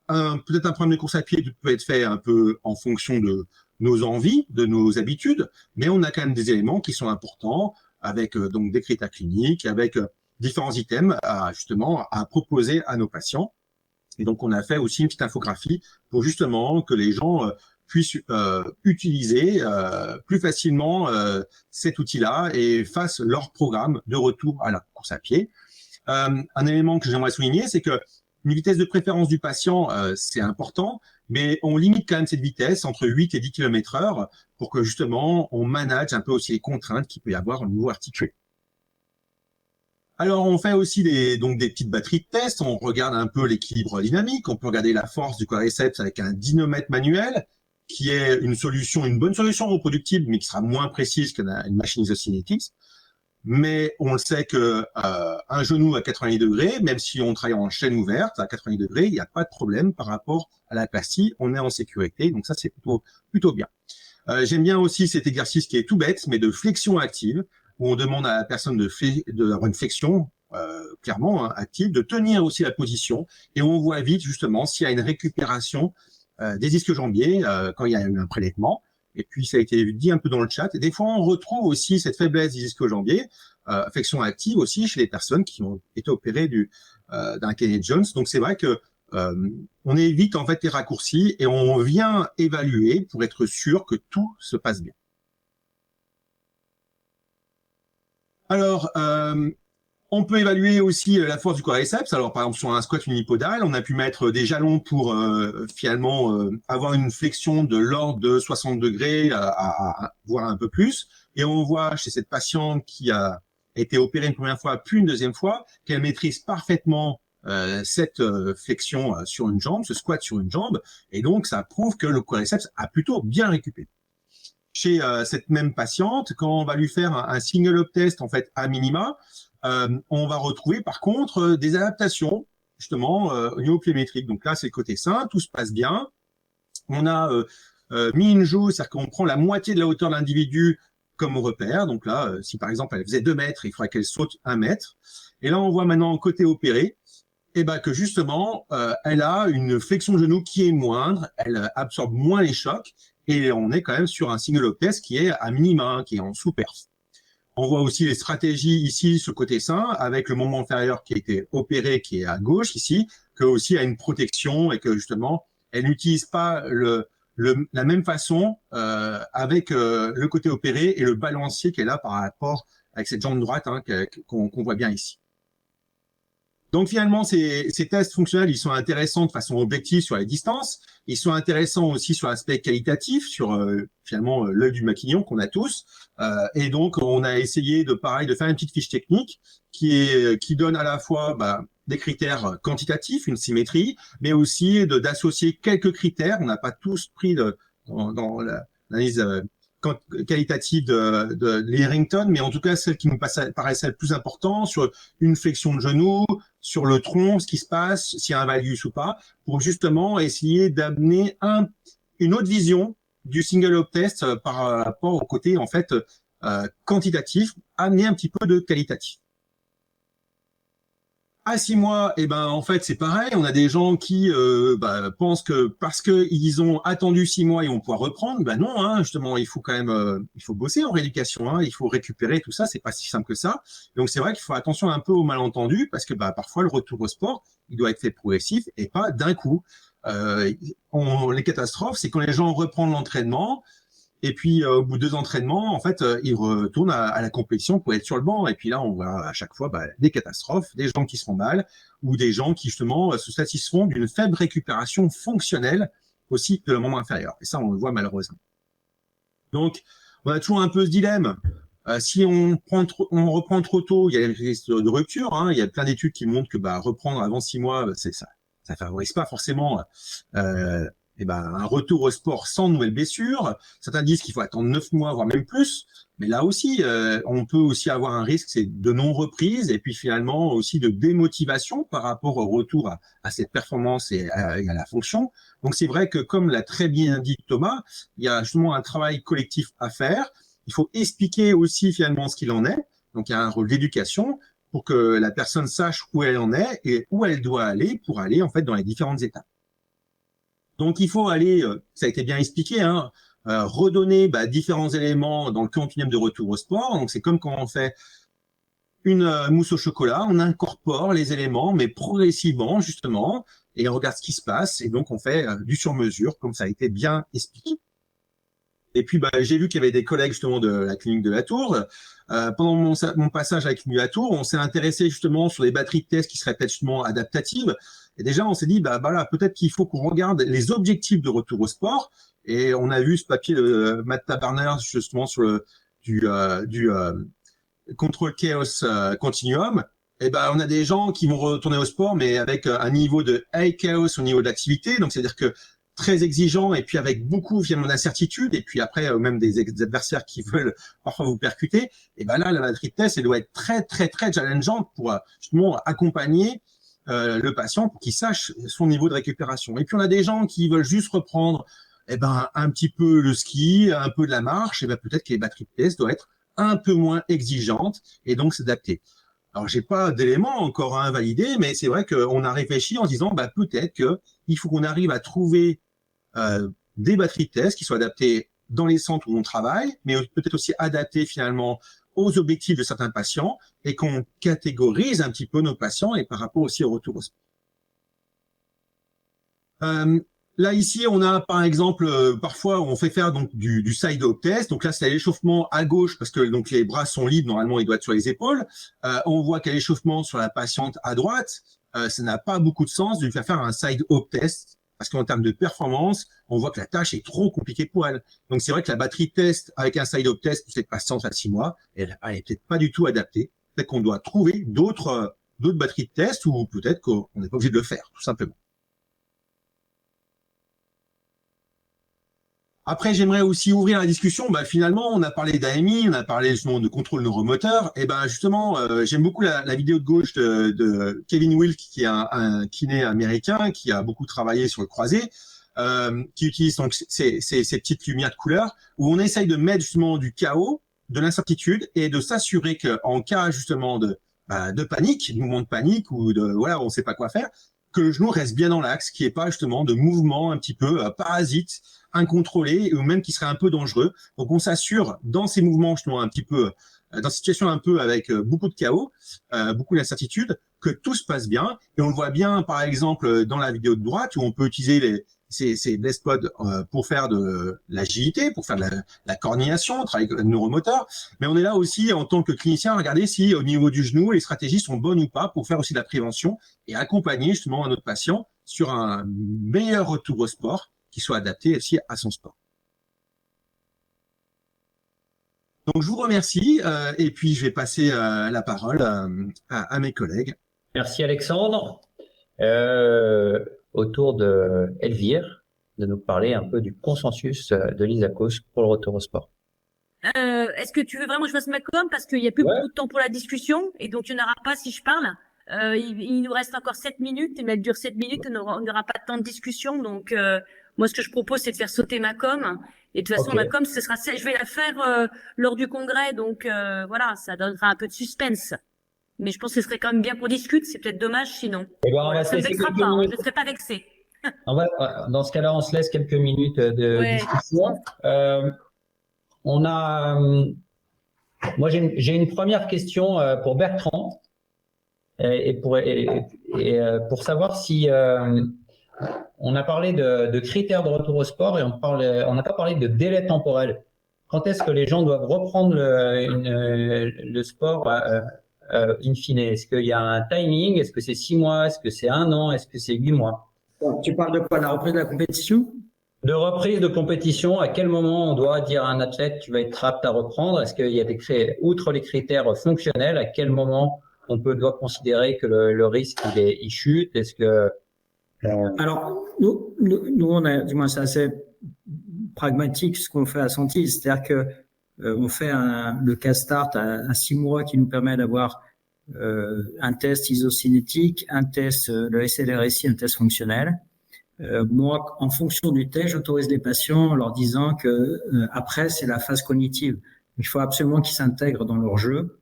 peut-être un programme de course à pied peut être fait un peu en fonction de nos envies, de nos habitudes, mais on a quand même des éléments qui sont importants avec donc des critères cliniques, avec différents items justement à proposer à nos patients. Et donc on a fait aussi une petite infographie pour justement que les gens puissent utiliser plus facilement cet outil-là et fassent leur programme de retour à la course à pied. Un élément que j'aimerais souligner, c'est que une vitesse de préférence du patient, c'est important, mais on limite quand même cette vitesse entre 8 et 10 km/h pour que justement on manage un peu aussi les contraintes qu'il peut y avoir au niveau articulé. Alors on fait aussi des petites batteries de tests, on regarde un peu l'équilibre dynamique, on peut regarder la force du quadriceps avec un dynomètre manuel, qui est une bonne solution reproductible, mais qui sera moins précise qu'une machine isocinétique. Mais on le sait que un genou à 90 degrés, même si on travaille en chaîne ouverte à 90 degrés, il n'y a pas de problème par rapport à la plastie, on est en sécurité, donc ça c'est plutôt bien. J'aime bien aussi cet exercice qui est tout bête, mais de flexion active, où on demande à la personne d'avoir une flexion clairement active, de tenir aussi la position, et on voit vite justement s'il y a une récupération des disques jambiers quand il y a eu un prélèvement. Et puis, ça a été dit un peu dans le chat. Et des fois, on retrouve aussi cette faiblesse des ischio-jambiers, flexion active aussi chez les personnes qui ont été opérées d'un Kenneth Jones. Donc, c'est vrai que on évite en fait les raccourcis et on vient évaluer pour être sûr que tout se passe bien. Alors, on peut évaluer aussi la force du quadriceps. Alors, par exemple, sur un squat unipodal, on a pu mettre des jalons pour finalement avoir une flexion de l'ordre de 60 degrés, voire un peu plus. Et on voit chez cette patiente qui a été opérée une première fois, puis une deuxième fois, qu'elle maîtrise parfaitement cette flexion sur une jambe, ce squat sur une jambe. Et donc, ça prouve que le quadriceps a plutôt bien récupéré. Chez cette même patiente, quand on va lui faire un single up test, en fait, à minima, on va retrouver par contre des adaptations justement au niveau pliométrique. Donc là, c'est le côté sain, tout se passe bien. On a mis une jauge, c'est-à-dire qu'on prend la moitié de la hauteur de l'individu comme repère. Donc là, si par exemple elle faisait 2 mètres, il faudrait qu'elle saute 1 mètre. Et là, on voit maintenant côté opéré, que justement, elle a une flexion de genou qui est moindre, elle absorbe moins les chocs, et on est quand même sur un single up test qui est à minima, qui est en sous-perf. On voit aussi les stratégies ici, ce côté sain, avec le membre inférieur qui a été opéré, qui est à gauche ici, que aussi a une protection et que justement, elle n'utilise pas la même façon avec le côté opéré et le balancier qu'elle a par rapport avec cette jambe droite qu'on voit bien ici. Donc finalement, ces tests fonctionnels, ils sont intéressants de façon objective sur les distances. Ils sont intéressants aussi sur l'aspect qualitatif, sur finalement l'œil du maquignon qu'on a tous. Et donc, on a essayé de faire une petite fiche technique qui donne à la fois des critères quantitatifs, une symétrie, mais aussi d'associer quelques critères. On n'a pas tous pris dans l'analyse qualitative de l'Harrington, mais en tout cas celle qui nous paraissait le plus important sur une flexion de genou, sur le tronc, ce qui se passe, s'il y a un valgus ou pas, pour justement essayer d'amener une autre vision du single up test par rapport au côté en fait quantitatif, amener un petit peu de qualitatif. À 6 mois, eh ben en fait c'est pareil. On a des gens qui pensent que parce que ils ont attendu 6 mois ils vont pouvoir reprendre. Ben non, hein, justement il faut quand même il faut bosser en rééducation. Hein, il faut récupérer tout ça. C'est pas si simple que ça. Donc c'est vrai qu'il faut faire attention un peu aux malentendus parce que parfois le retour au sport il doit être fait progressif et pas d'un coup. Les catastrophes, c'est quand les gens reprennent l'entraînement. Et puis, au bout de 2 entraînements, en fait, ils retournent à la compétition pour être sur le banc. Et puis là, on voit à chaque fois des catastrophes, des gens qui se font mal, ou des gens qui, justement, se satisfont d'une faible récupération fonctionnelle aussi de la membre inférieur. Et ça, on le voit malheureusement. Donc, on a toujours un peu ce dilemme. Si on reprend trop tôt, il y a les risques de rupture. Hein. Il y a plein d'études qui montrent que reprendre avant 6 mois, ça favorise pas forcément un retour au sport sans nouvelles blessures. Certains disent qu'il faut attendre 9 mois, voire même plus. Mais là aussi, on peut aussi avoir un risque, c'est de non-reprise et puis finalement aussi de démotivation par rapport au retour à cette performance et à la fonction. Donc c'est vrai que, comme l'a très bien dit Thomas, il y a justement un travail collectif à faire. Il faut expliquer aussi finalement ce qu'il en est. Donc il y a un rôle d'éducation pour que la personne sache où elle en est et où elle doit aller pour aller en fait dans les différentes étapes. Donc il faut aller, ça a été bien expliqué, hein, redonner différents éléments dans le continuum de retour au sport. Donc c'est comme quand on fait une mousse au chocolat, on incorpore les éléments, mais progressivement justement, et on regarde ce qui se passe. Et donc on fait du sur-mesure, comme ça a été bien expliqué. Et puis j'ai vu qu'il y avait des collègues justement de la clinique de la Tour. Pendant mon passage à la clinique de la Tour, on s'est intéressé justement sur les batteries de tests qui seraient peut-être justement adaptatives. Et déjà, on s'est dit, peut-être qu'il faut qu'on regarde les objectifs de retour au sport. Et on a vu ce papier de Matt Taberner justement sur du Control Chaos Continuum. Et on a des gens qui vont retourner au sport, mais avec un niveau de high chaos au niveau de l'activité. Donc, c'est-à-dire que très exigeant et puis avec beaucoup finalement d'incertitude et puis après même des adversaires qui veulent parfois vous percuter. Et là, la batterie de test, elle doit être très, très, très challengeante pour justement accompagner le patient pour qu'il sache son niveau de récupération. Et puis on a des gens qui veulent juste reprendre un petit peu le ski, un peu de la marche, et peut-être que les batteries de test doivent être un peu moins exigeantes et donc s'adapter. Alors j'ai pas d'éléments encore à invalider, mais c'est vrai qu'on a réfléchi en se disant peut-être que il faut qu'on arrive à trouver des batteries de test qui soient adaptées dans les centres où on travaille, mais peut-être aussi adaptées finalement aux objectifs de certains patients et qu'on catégorise un petit peu nos patients et par rapport aussi au retour au sport. Là, ici, on a par exemple, parfois, on fait faire donc du side-hop test. Donc là, c'est l'échauffement à gauche parce que donc les bras sont libres. Normalement, il doit être sur les épaules. On voit qu'il y a l'échauffement sur la patiente à droite. Ça n'a pas beaucoup de sens de lui faire un side-hop test parce qu'en termes de performance, on voit que la tâche est trop compliquée pour elle. Donc c'est vrai que la batterie test avec un side-up test pour cette patiente à 6 mois, elle est peut-être pas du tout adaptée. Peut-être qu'on doit trouver d'autres batteries de test ou peut-être qu'on n'est pas obligé de le faire, tout simplement. Après, j'aimerais aussi ouvrir la discussion. Finalement, on a parlé d'AMI, on a parlé justement de contrôle neuromoteur. Et justement, j'aime beaucoup la vidéo de gauche de Kevin Wilk, qui est un kiné américain, qui a beaucoup travaillé sur le croisé, qui utilise donc ces petites lumières de couleur, où on essaye de mettre justement du chaos, de l'incertitude, et de s'assurer qu'en cas justement de panique, de mouvement de panique ou on ne sait pas quoi faire, que le genou reste bien dans l'axe, qu'il n'y ait pas justement de mouvement un petit peu parasite, incontrôlé, ou même qui serait un peu dangereux. Donc on s'assure dans ces mouvements justement un petit peu, dans ces situations un peu avec beaucoup de chaos, beaucoup d'incertitude, que tout se passe bien. Et on le voit bien par exemple dans la vidéo de droite où on peut utiliser ces bless pods pour faire de l'agilité, pour faire de la coordination, travailler avec le neuromoteur. Mais on est là aussi en tant que clinicien à regarder si au niveau du genou, les stratégies sont bonnes ou pas pour faire aussi de la prévention et accompagner justement notre patient sur un meilleur retour au sport qui soit adapté aussi à son sport. Donc je vous remercie et puis je vais passer la parole à mes collègues. Merci Alexandre. Autour de Elvire, de nous parler un peu du consensus de l'ISACOS pour le retour au sport. Est-ce que tu veux vraiment que je fasse ma com parce qu'il n'y a plus beaucoup de temps pour la discussion et donc il n'y en aura pas si je parle. Il nous reste encore 7 minutes, mais elle dure 7 minutes, on n'aura pas de temps de discussion. Donc moi ce que je propose c'est de faire sauter ma com. Et de toute façon ma com je vais la faire lors du congrès, donc voilà, ça donnera un peu de suspense. Mais je pense que ce serait quand même bien qu'on discute. C'est peut-être dommage sinon. Eh ben, on va se Ça ne me laisser vexera quelques pas, hein, minutes. je ne serai pas vexée. Dans ce cas-là, on se laisse quelques minutes de Ouais. discussion. On a, moi, j'ai une première question pour Bertrand pour savoir si on a parlé de critères de retour au sport et on n'a pas parlé de délai temporel. Quand est-ce que les gens doivent reprendre le sport in fine? Est-ce qu'il y a un timing? Est-ce que c'est 6 mois? Est-ce que c'est 1 an? Est-ce que c'est 8 mois? Tu parles de quoi? La reprise de la compétition? De reprise de compétition, à quel moment on doit dire à un athlète tu vas être apte à reprendre? Est-ce qu'il y a outre les critères fonctionnels, à quel moment doit considérer que le risque il chute? Est-ce que Alors, nous, du moins, c'est assez pragmatique ce qu'on fait à Sentis, c'est-à-dire que on fait le CASTART à 6 mois qui nous permet d'avoir un test isocinétique, un test, le SLRSI, un test fonctionnel. Moi, en fonction du test, j'autorise les patients en leur disant que après, c'est la phase cognitive. Il faut absolument qu'ils s'intègrent dans leur jeu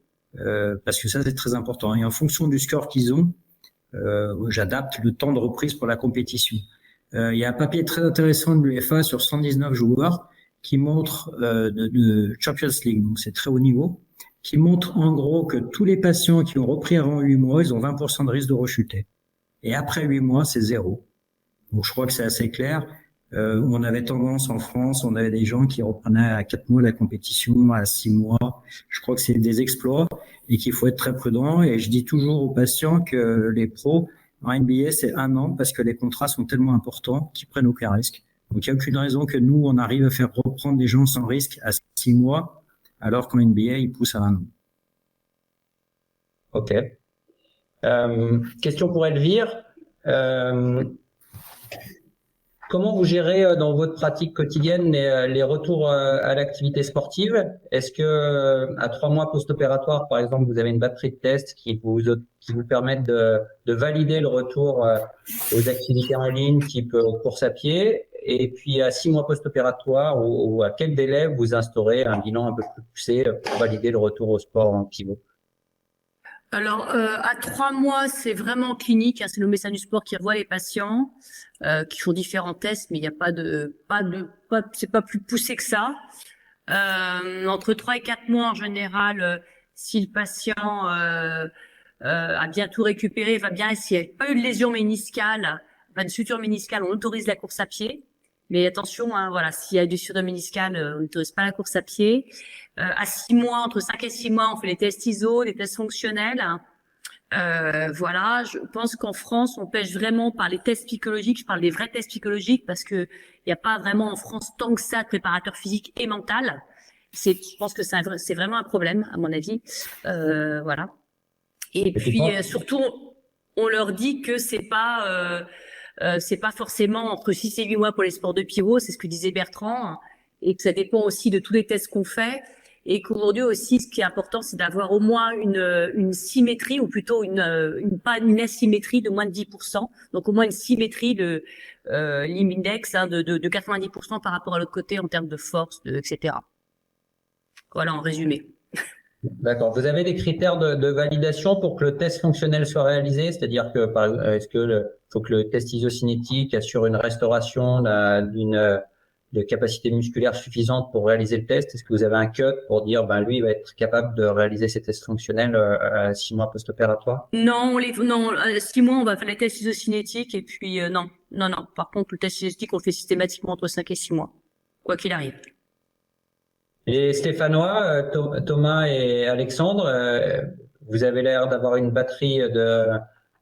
parce que ça, c'est très important. Et en fonction du score qu'ils ont, j'adapte le temps de reprise pour la compétition. Il y a un papier très intéressant de l'UEFA sur 119 joueurs qui montre de Champions League, donc c'est très haut niveau, qui montre en gros que tous les patients qui ont repris avant 8 mois, ils ont 20% de risque de rechuter. Et après 8 mois, c'est 0. Donc je crois que c'est assez clair. On avait tendance en France, on avait des gens qui reprenaient à 4 mois la compétition, à 6 mois. Je crois que c'est des exploits et qu'il faut être très prudent. Et je dis toujours aux patients que les pros en NBA, c'est 1 an parce que les contrats sont tellement importants qu'ils prennent aucun risque. Donc il n'y a aucune raison que nous, on arrive à faire reprendre des gens sans risque à 6 mois, alors qu'en NBA, ils poussent à 1 an. Ok. Question pour Elvire. Comment vous gérez dans votre pratique quotidienne les retours à l'activité sportive? Est-ce que à 3 mois post-opératoire, par exemple, vous avez une batterie de tests qui vous permettent de valider le retour aux activités en ligne type course à pied? Et puis à 6 mois post-opératoire, ou à quel délai vous instaurez un bilan un peu plus poussé pour valider le retour au sport en pivot? Alors, à 3 mois, c'est vraiment clinique, hein, c'est le médecin du sport qui revoit les patients, qui font différents tests, mais il n'y a c'est pas plus poussé que ça. Entre 3 et 4 mois, en général, si le patient a bien tout récupéré, va bien, s'il n'y a pas eu de lésion méniscale, pas de suture méniscale, on autorise la course à pied. Mais attention, hein, voilà, s'il y a des surdats méniscales, on n'autorise pas la course à pied. À 6 mois, entre 5 et 6 mois, on fait les tests ISO, les tests fonctionnels. Voilà, je pense qu'en France, on pêche vraiment par les tests psychologiques. Je parle des vrais tests psychologiques parce que il n'y a pas vraiment en France tant que ça de préparateur physique et mental. Je pense que c'est vraiment un problème, à mon avis. Voilà. Et puis, surtout, on leur dit que c'est pas forcément entre 6 et 8 mois pour les sports de pivot, c'est ce que disait Bertrand, et que ça dépend aussi de tous les tests qu'on fait, et qu'aujourd'hui aussi, ce qui est important, c'est d'avoir au moins une symétrie, ou plutôt pas une asymétrie de moins de 10%, donc au moins une symétrie de l'index hein, de 90% par rapport à l'autre côté en termes de force, etc. Voilà, en résumé. D'accord. Vous avez des critères de validation pour que le test fonctionnel soit réalisé, c'est-à-dire que est-ce que faut que le test isocinétique assure une restauration de capacité musculaire suffisante pour réaliser le test? Est-ce que vous avez un cut pour dire lui il va être capable de réaliser ces tests fonctionnels à 6 mois post-opératoire? Non, 6 mois on va faire les tests isocinétiques et puis non. Par contre le test isocinétique on le fait systématiquement entre 5 et 6 mois, quoi qu'il arrive. Et Stéphanois, Thomas et Alexandre, vous avez l'air d'avoir une batterie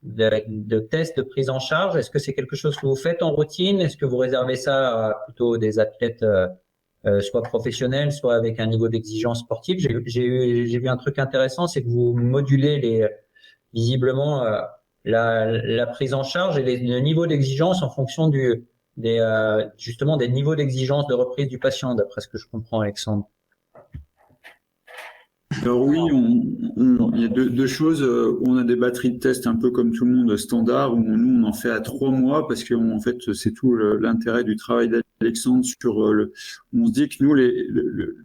de tests de prise en charge. Est-ce que c'est quelque chose que vous faites en routine? Est-ce que vous réservez ça à plutôt des athlètes soit professionnels, soit avec un niveau d'exigence sportive? J'ai vu un truc intéressant, c'est que vous modulez visiblement la prise en charge et le niveau d'exigence en fonction justement des niveaux d'exigence de reprise du patient, d'après ce que je comprends, Alexandre. Alors oui, il y a deux choses. On a des batteries de tests un peu comme tout le monde standard, où nous on en fait à 3 mois parce que en fait c'est tout l'intérêt du travail Alexandre sur on se dit que nous,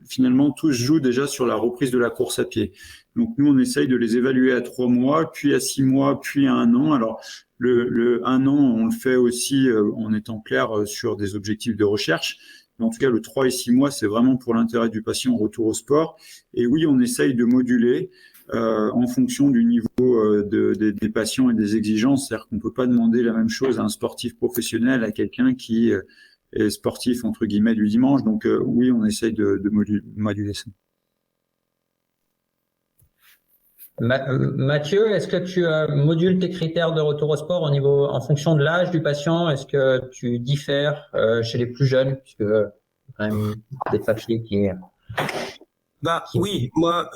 finalement, tout se joue déjà sur la reprise de la course à pied. Donc, nous, on essaye de les évaluer à 3 mois, puis à 6 mois, puis à 1 an. Alors, le 1 an, on le fait aussi en étant clair sur des objectifs de recherche. Mais en tout cas, le 3 et 6 mois, c'est vraiment pour l'intérêt du patient au retour au sport. Et oui, on essaye de moduler en fonction du niveau des patients et des exigences. C'est-à-dire qu'on ne peut pas demander la même chose à un sportif professionnel, à quelqu'un qui est sportif, entre guillemets, du dimanche. Donc oui, on essaye de moduler ça. Mathieu, est-ce que tu modules tes critères de retour au sport en fonction de l'âge du patient? Est-ce que tu diffères chez les plus jeunes, puisque quand même des papiers qui... Oui, moi,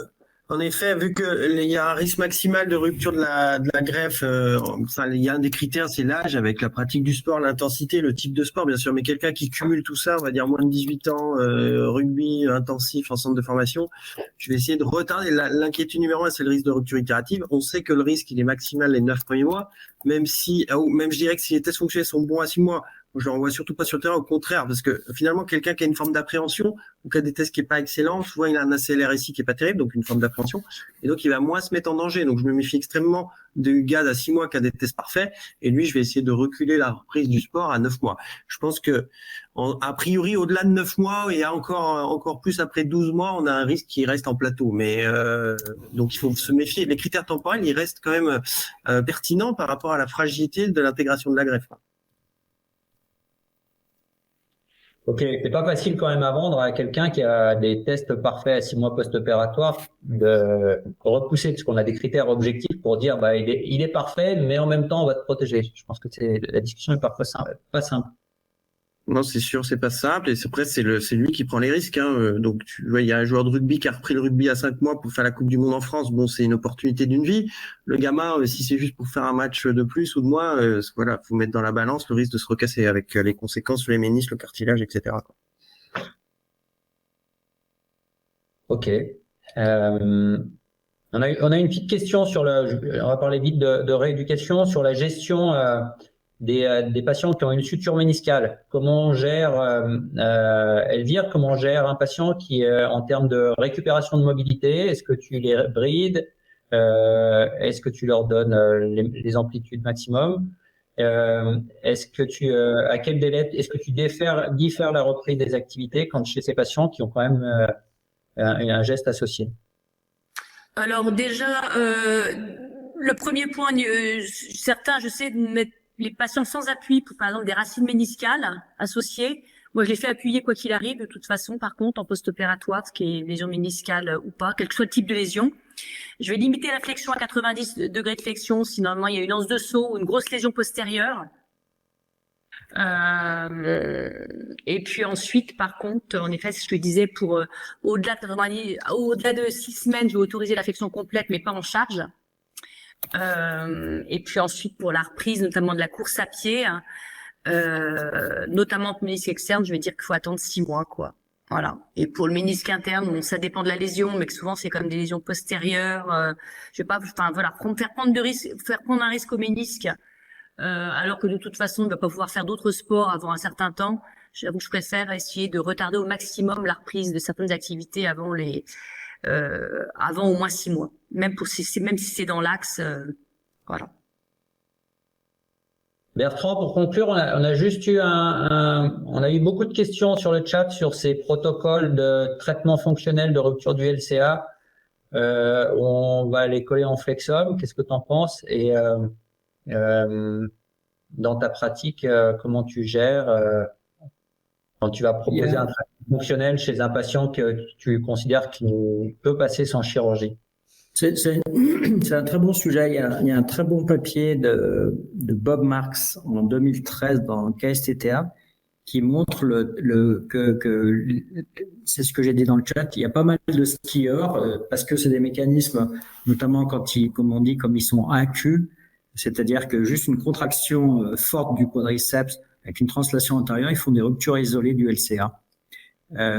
en effet, vu qu'il y a un risque maximal de rupture de la greffe, il y a un des critères, c'est l'âge, avec la pratique du sport, l'intensité, le type de sport, bien sûr, mais quelqu'un qui cumule tout ça, on va dire moins de 18 ans, rugby intensif en centre de formation, je vais essayer de retarder. L'inquiétude numéro 1, c'est le risque de rupture itérative. On sait que le risque, il est maximal les 9 premiers mois, même je dirais que si les tests fonctionnels sont bons à 6 mois, je ne renvoie surtout pas sur le terrain, au contraire, parce que finalement, quelqu'un qui a une forme d'appréhension ou qui a des tests qui n'est pas excellent, souvent il a un ACLR-SI qui n'est pas terrible, donc une forme d'appréhension, et donc il va moins se mettre en danger. Donc je me méfie extrêmement du gars à 6 mois qui a des tests parfaits, et lui, je vais essayer de reculer la reprise du sport à 9 mois. Je pense que, a priori, au-delà de 9 mois, et encore plus après 12 mois, on a un risque qui reste en plateau. Mais donc il faut se méfier. Les critères temporels, ils restent quand même pertinents par rapport à la fragilité de l'intégration de la greffe. Ok, c'est pas facile quand même à vendre à quelqu'un qui a des tests parfaits à 6 mois post-opératoire de repousser, parce qu'on a des critères objectifs pour dire il est parfait, mais en même temps on va te protéger. Je pense que la discussion est parfois pas simple. Non, c'est sûr, c'est pas simple. Et après, c'est lui qui prend les risques. Donc, tu vois, il y a un joueur de rugby qui a repris le rugby à 5 mois pour faire la Coupe du Monde en France. Bon, c'est une opportunité d'une vie. Le gamin, si c'est juste pour faire un match de plus ou de moins, voilà, faut mettre dans la balance le risque de se recasser avec les conséquences sur les ménisques, le cartilage, etc. Ok. On a une petite question on va parler vite de rééducation sur la gestion des patients qui ont une suture méniscale. Comment on gère, Elvire, comment on gère un patient qui, en termes de récupération de mobilité, est-ce que tu les brides, est-ce que tu leur donnes les amplitudes maximum, est-ce que à quel délai, est-ce que tu diffères la reprise des activités quand chez ces patients qui ont quand même un geste associé? Alors déjà, le premier point, certains, je sais, mettre les patients sans appui, pour, par exemple des racines méniscales associées. Moi, je les fais appuyer quoi qu'il arrive, de toute façon, par contre, en post-opératoire, ce qui est lésion méniscale ou pas, quel que soit le type de lésion. Je vais limiter la flexion à 90 degrés de flexion, si normalement il y a une anse de saut ou une grosse lésion postérieure. Et puis ensuite, par contre, en effet, ce que je disais, pour au-delà de 6 semaines, je vais autoriser la flexion complète, mais pas en charge. Et puis ensuite, pour la reprise, notamment de la course à pied, notamment pour le ménisque externe, je vais dire qu'il faut attendre 6 mois, quoi. Voilà. Et pour le ménisque interne, bon, ça dépend de la lésion, mais que souvent c'est comme des lésions postérieures. Je vais pas, enfin voilà, faire prendre un risque au ménisque, alors que de toute façon, on ne va pas pouvoir faire d'autres sports avant un certain temps. J'avoue que je préfère essayer de retarder au maximum la reprise de certaines activités avant au moins 6 mois. Même si c'est dans l'axe, voilà. Bertrand, pour conclure, on a juste eu on a eu beaucoup de questions sur le chat sur ces protocoles de traitement fonctionnel de rupture du LCA. On va les coller en Flexum. Qu'est-ce que tu en penses? Et dans ta pratique, comment tu gères quand tu vas proposer un traitement fonctionnel chez un patient que tu considères qu'il peut passer sans chirurgie? C'est un très bon sujet. Il y a un très bon papier de Bob Marks en 2013 dans KSTTA qui montre que c'est ce que j'ai dit dans le chat. Il y a pas mal de skieurs parce que c'est des mécanismes, notamment comme ils sont aqueux, c'est-à-dire que juste une contraction forte du quadriceps avec une translation antérieure, ils font des ruptures isolées du LCA.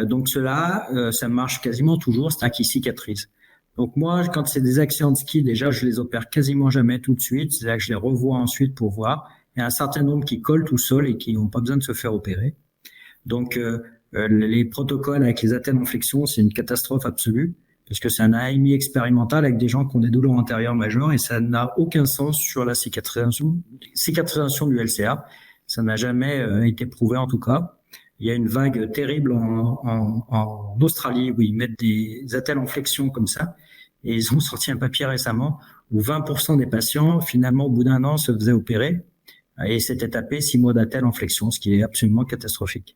Donc cela, ça marche quasiment toujours, c'est un qui cicatrise. Donc moi, quand c'est des accidents de ski, déjà, je les opère quasiment jamais tout de suite. C'est-à-dire que je les revois ensuite pour voir. Il y a un certain nombre qui collent tout seuls et qui n'ont pas besoin de se faire opérer. Donc, les protocoles avec les attelles en flexion, c'est une catastrophe absolue parce que c'est un AMI expérimental avec des gens qui ont des douleurs antérieures majeures et ça n'a aucun sens sur la cicatrisation du LCA. Ça n'a jamais été prouvé en tout cas. Il y a une vague terrible en Australie où ils mettent des attelles en flexion comme ça et ils ont sorti un papier récemment où 20% des patients, finalement, au bout d'un an, se faisaient opérer et s'étaient tapés 6 mois d'attelles en flexion, ce qui est absolument catastrophique.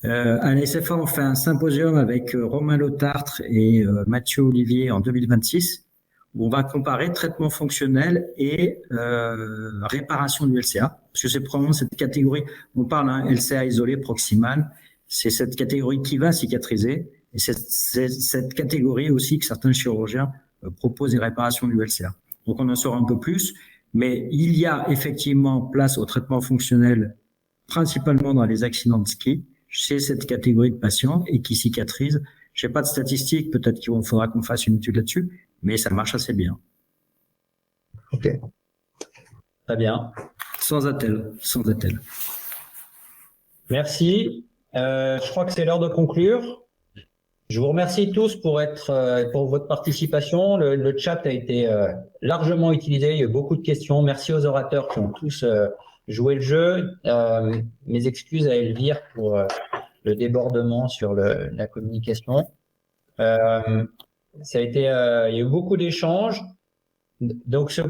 À la SFA, on fait un symposium avec Romain Lautartre et Mathieu Olivier en 2026, où on va comparer traitement fonctionnel et réparation du LCA, parce que c'est probablement cette catégorie, on parle d'un LCA isolé proximal, c'est cette catégorie qui va cicatriser, et c'est cette catégorie aussi que certains chirurgiens proposent des réparations du LCA. Donc on en saura un peu plus, mais il y a effectivement place au traitement fonctionnel, principalement dans les accidents de ski, chez cette catégorie de patients et qui cicatrisent. Je n'ai pas de statistiques, peut-être qu'il faudra qu'on fasse une étude là-dessus, mais ça marche assez bien. Ok. Très bien. Sans attelle. Merci. Je crois que c'est l'heure de conclure. Je vous remercie tous pour votre participation. Le chat a été largement utilisé. Il y a eu beaucoup de questions. Merci aux orateurs qui ont tous joué le jeu. Mes excuses à Elvire pour le débordement sur la communication. Ça a été, il y a eu beaucoup d'échanges. Donc, ce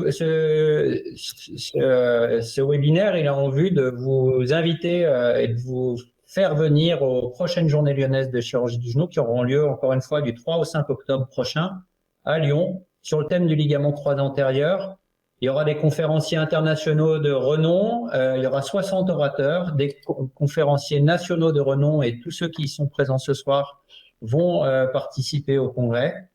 webinaire, il a en vue de vous inviter et de vous faire venir aux prochaines journées lyonnaises de chirurgie du genou qui auront lieu, encore une fois, du 3 au 5 octobre prochain à Lyon, sur le thème du ligament croisé antérieur. Il y aura des conférenciers internationaux de renom, il y aura 60 orateurs, des conférenciers nationaux de renom et tous ceux qui y sont présents ce soir vont participer au congrès.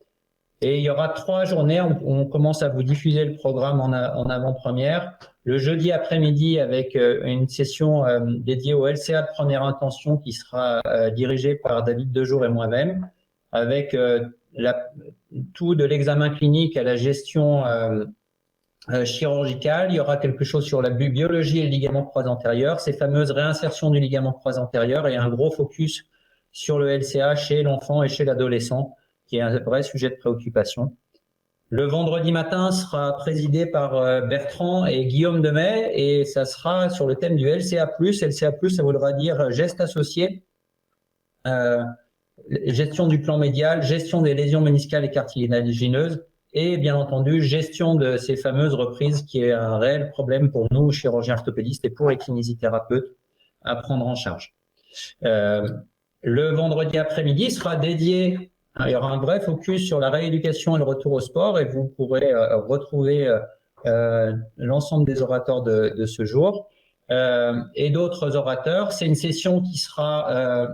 Et il y aura 3 journées, on commence à vous diffuser le programme en avant-première. Le jeudi après-midi avec une session dédiée au LCA de première intention qui sera dirigée par David Dejour et moi-même, avec tout de l'examen clinique à la gestion chirurgicale. Il y aura quelque chose sur la biologie et le ligament croisé antérieur, ces fameuses réinsertions du ligament croisé antérieur et un gros focus sur le LCA chez l'enfant et chez l'adolescent, qui est un vrai sujet de préoccupation. Le vendredi matin sera présidé par Bertrand et Guillaume Demey et ça sera sur le thème du LCA+. LCA+, ça voudra dire geste associé, gestion du plan médial, gestion des lésions méniscales et cartilagineuses et bien entendu gestion de ces fameuses reprises qui est un réel problème pour nous, chirurgiens orthopédistes et pour les kinésithérapeutes à prendre en charge. Le vendredi après-midi sera dédié, il y aura un vrai focus sur la rééducation et le retour au sport et vous pourrez retrouver l'ensemble des orateurs de ce jour et d'autres orateurs. C'est une session qui sera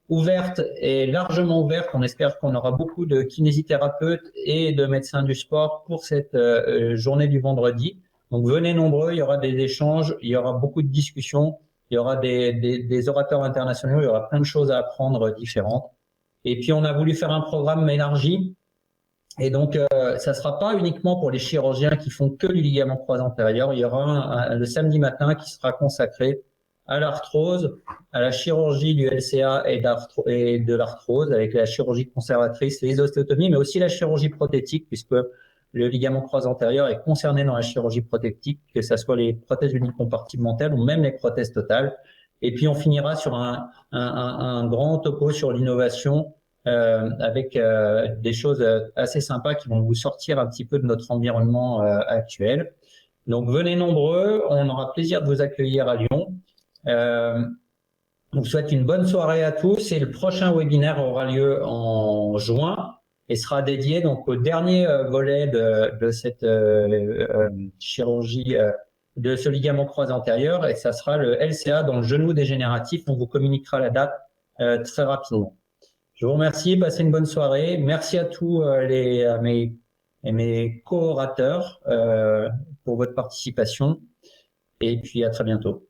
ouverte et largement ouverte. On espère qu'on aura beaucoup de kinésithérapeutes et de médecins du sport pour cette journée du vendredi. Donc venez nombreux, il y aura des échanges, il y aura beaucoup de discussions, il y aura des orateurs internationaux, il y aura plein de choses à apprendre différentes. Et puis on a voulu faire un programme élargi. Et donc ça sera pas uniquement pour les chirurgiens qui font que du ligament croisé antérieur. Il y aura le samedi matin qui sera consacré à l'arthrose, à la chirurgie du LCA et de l'arthrose, avec la chirurgie conservatrice, les ostéotomies, mais aussi la chirurgie prothétique, puisque le ligament croisé antérieur est concerné dans la chirurgie prothétique, que ce soit les prothèses unicompartimentales ou même les prothèses totales. Et puis on finira sur un grand topo sur l'innovation avec des choses assez sympas qui vont vous sortir un petit peu de notre environnement actuel. Donc venez nombreux, on aura plaisir de vous accueillir à Lyon. Je vous souhaite une bonne soirée à tous et le prochain webinaire aura lieu en juin et sera dédié donc au dernier volet de cette chirurgie de ce ligament croisé antérieur et ça sera le LCA dans le genou dégénératif. On vous communiquera la date très rapidement. Je vous remercie, passez une bonne soirée. Merci à tous mes co-orateurs pour votre participation et puis à très bientôt.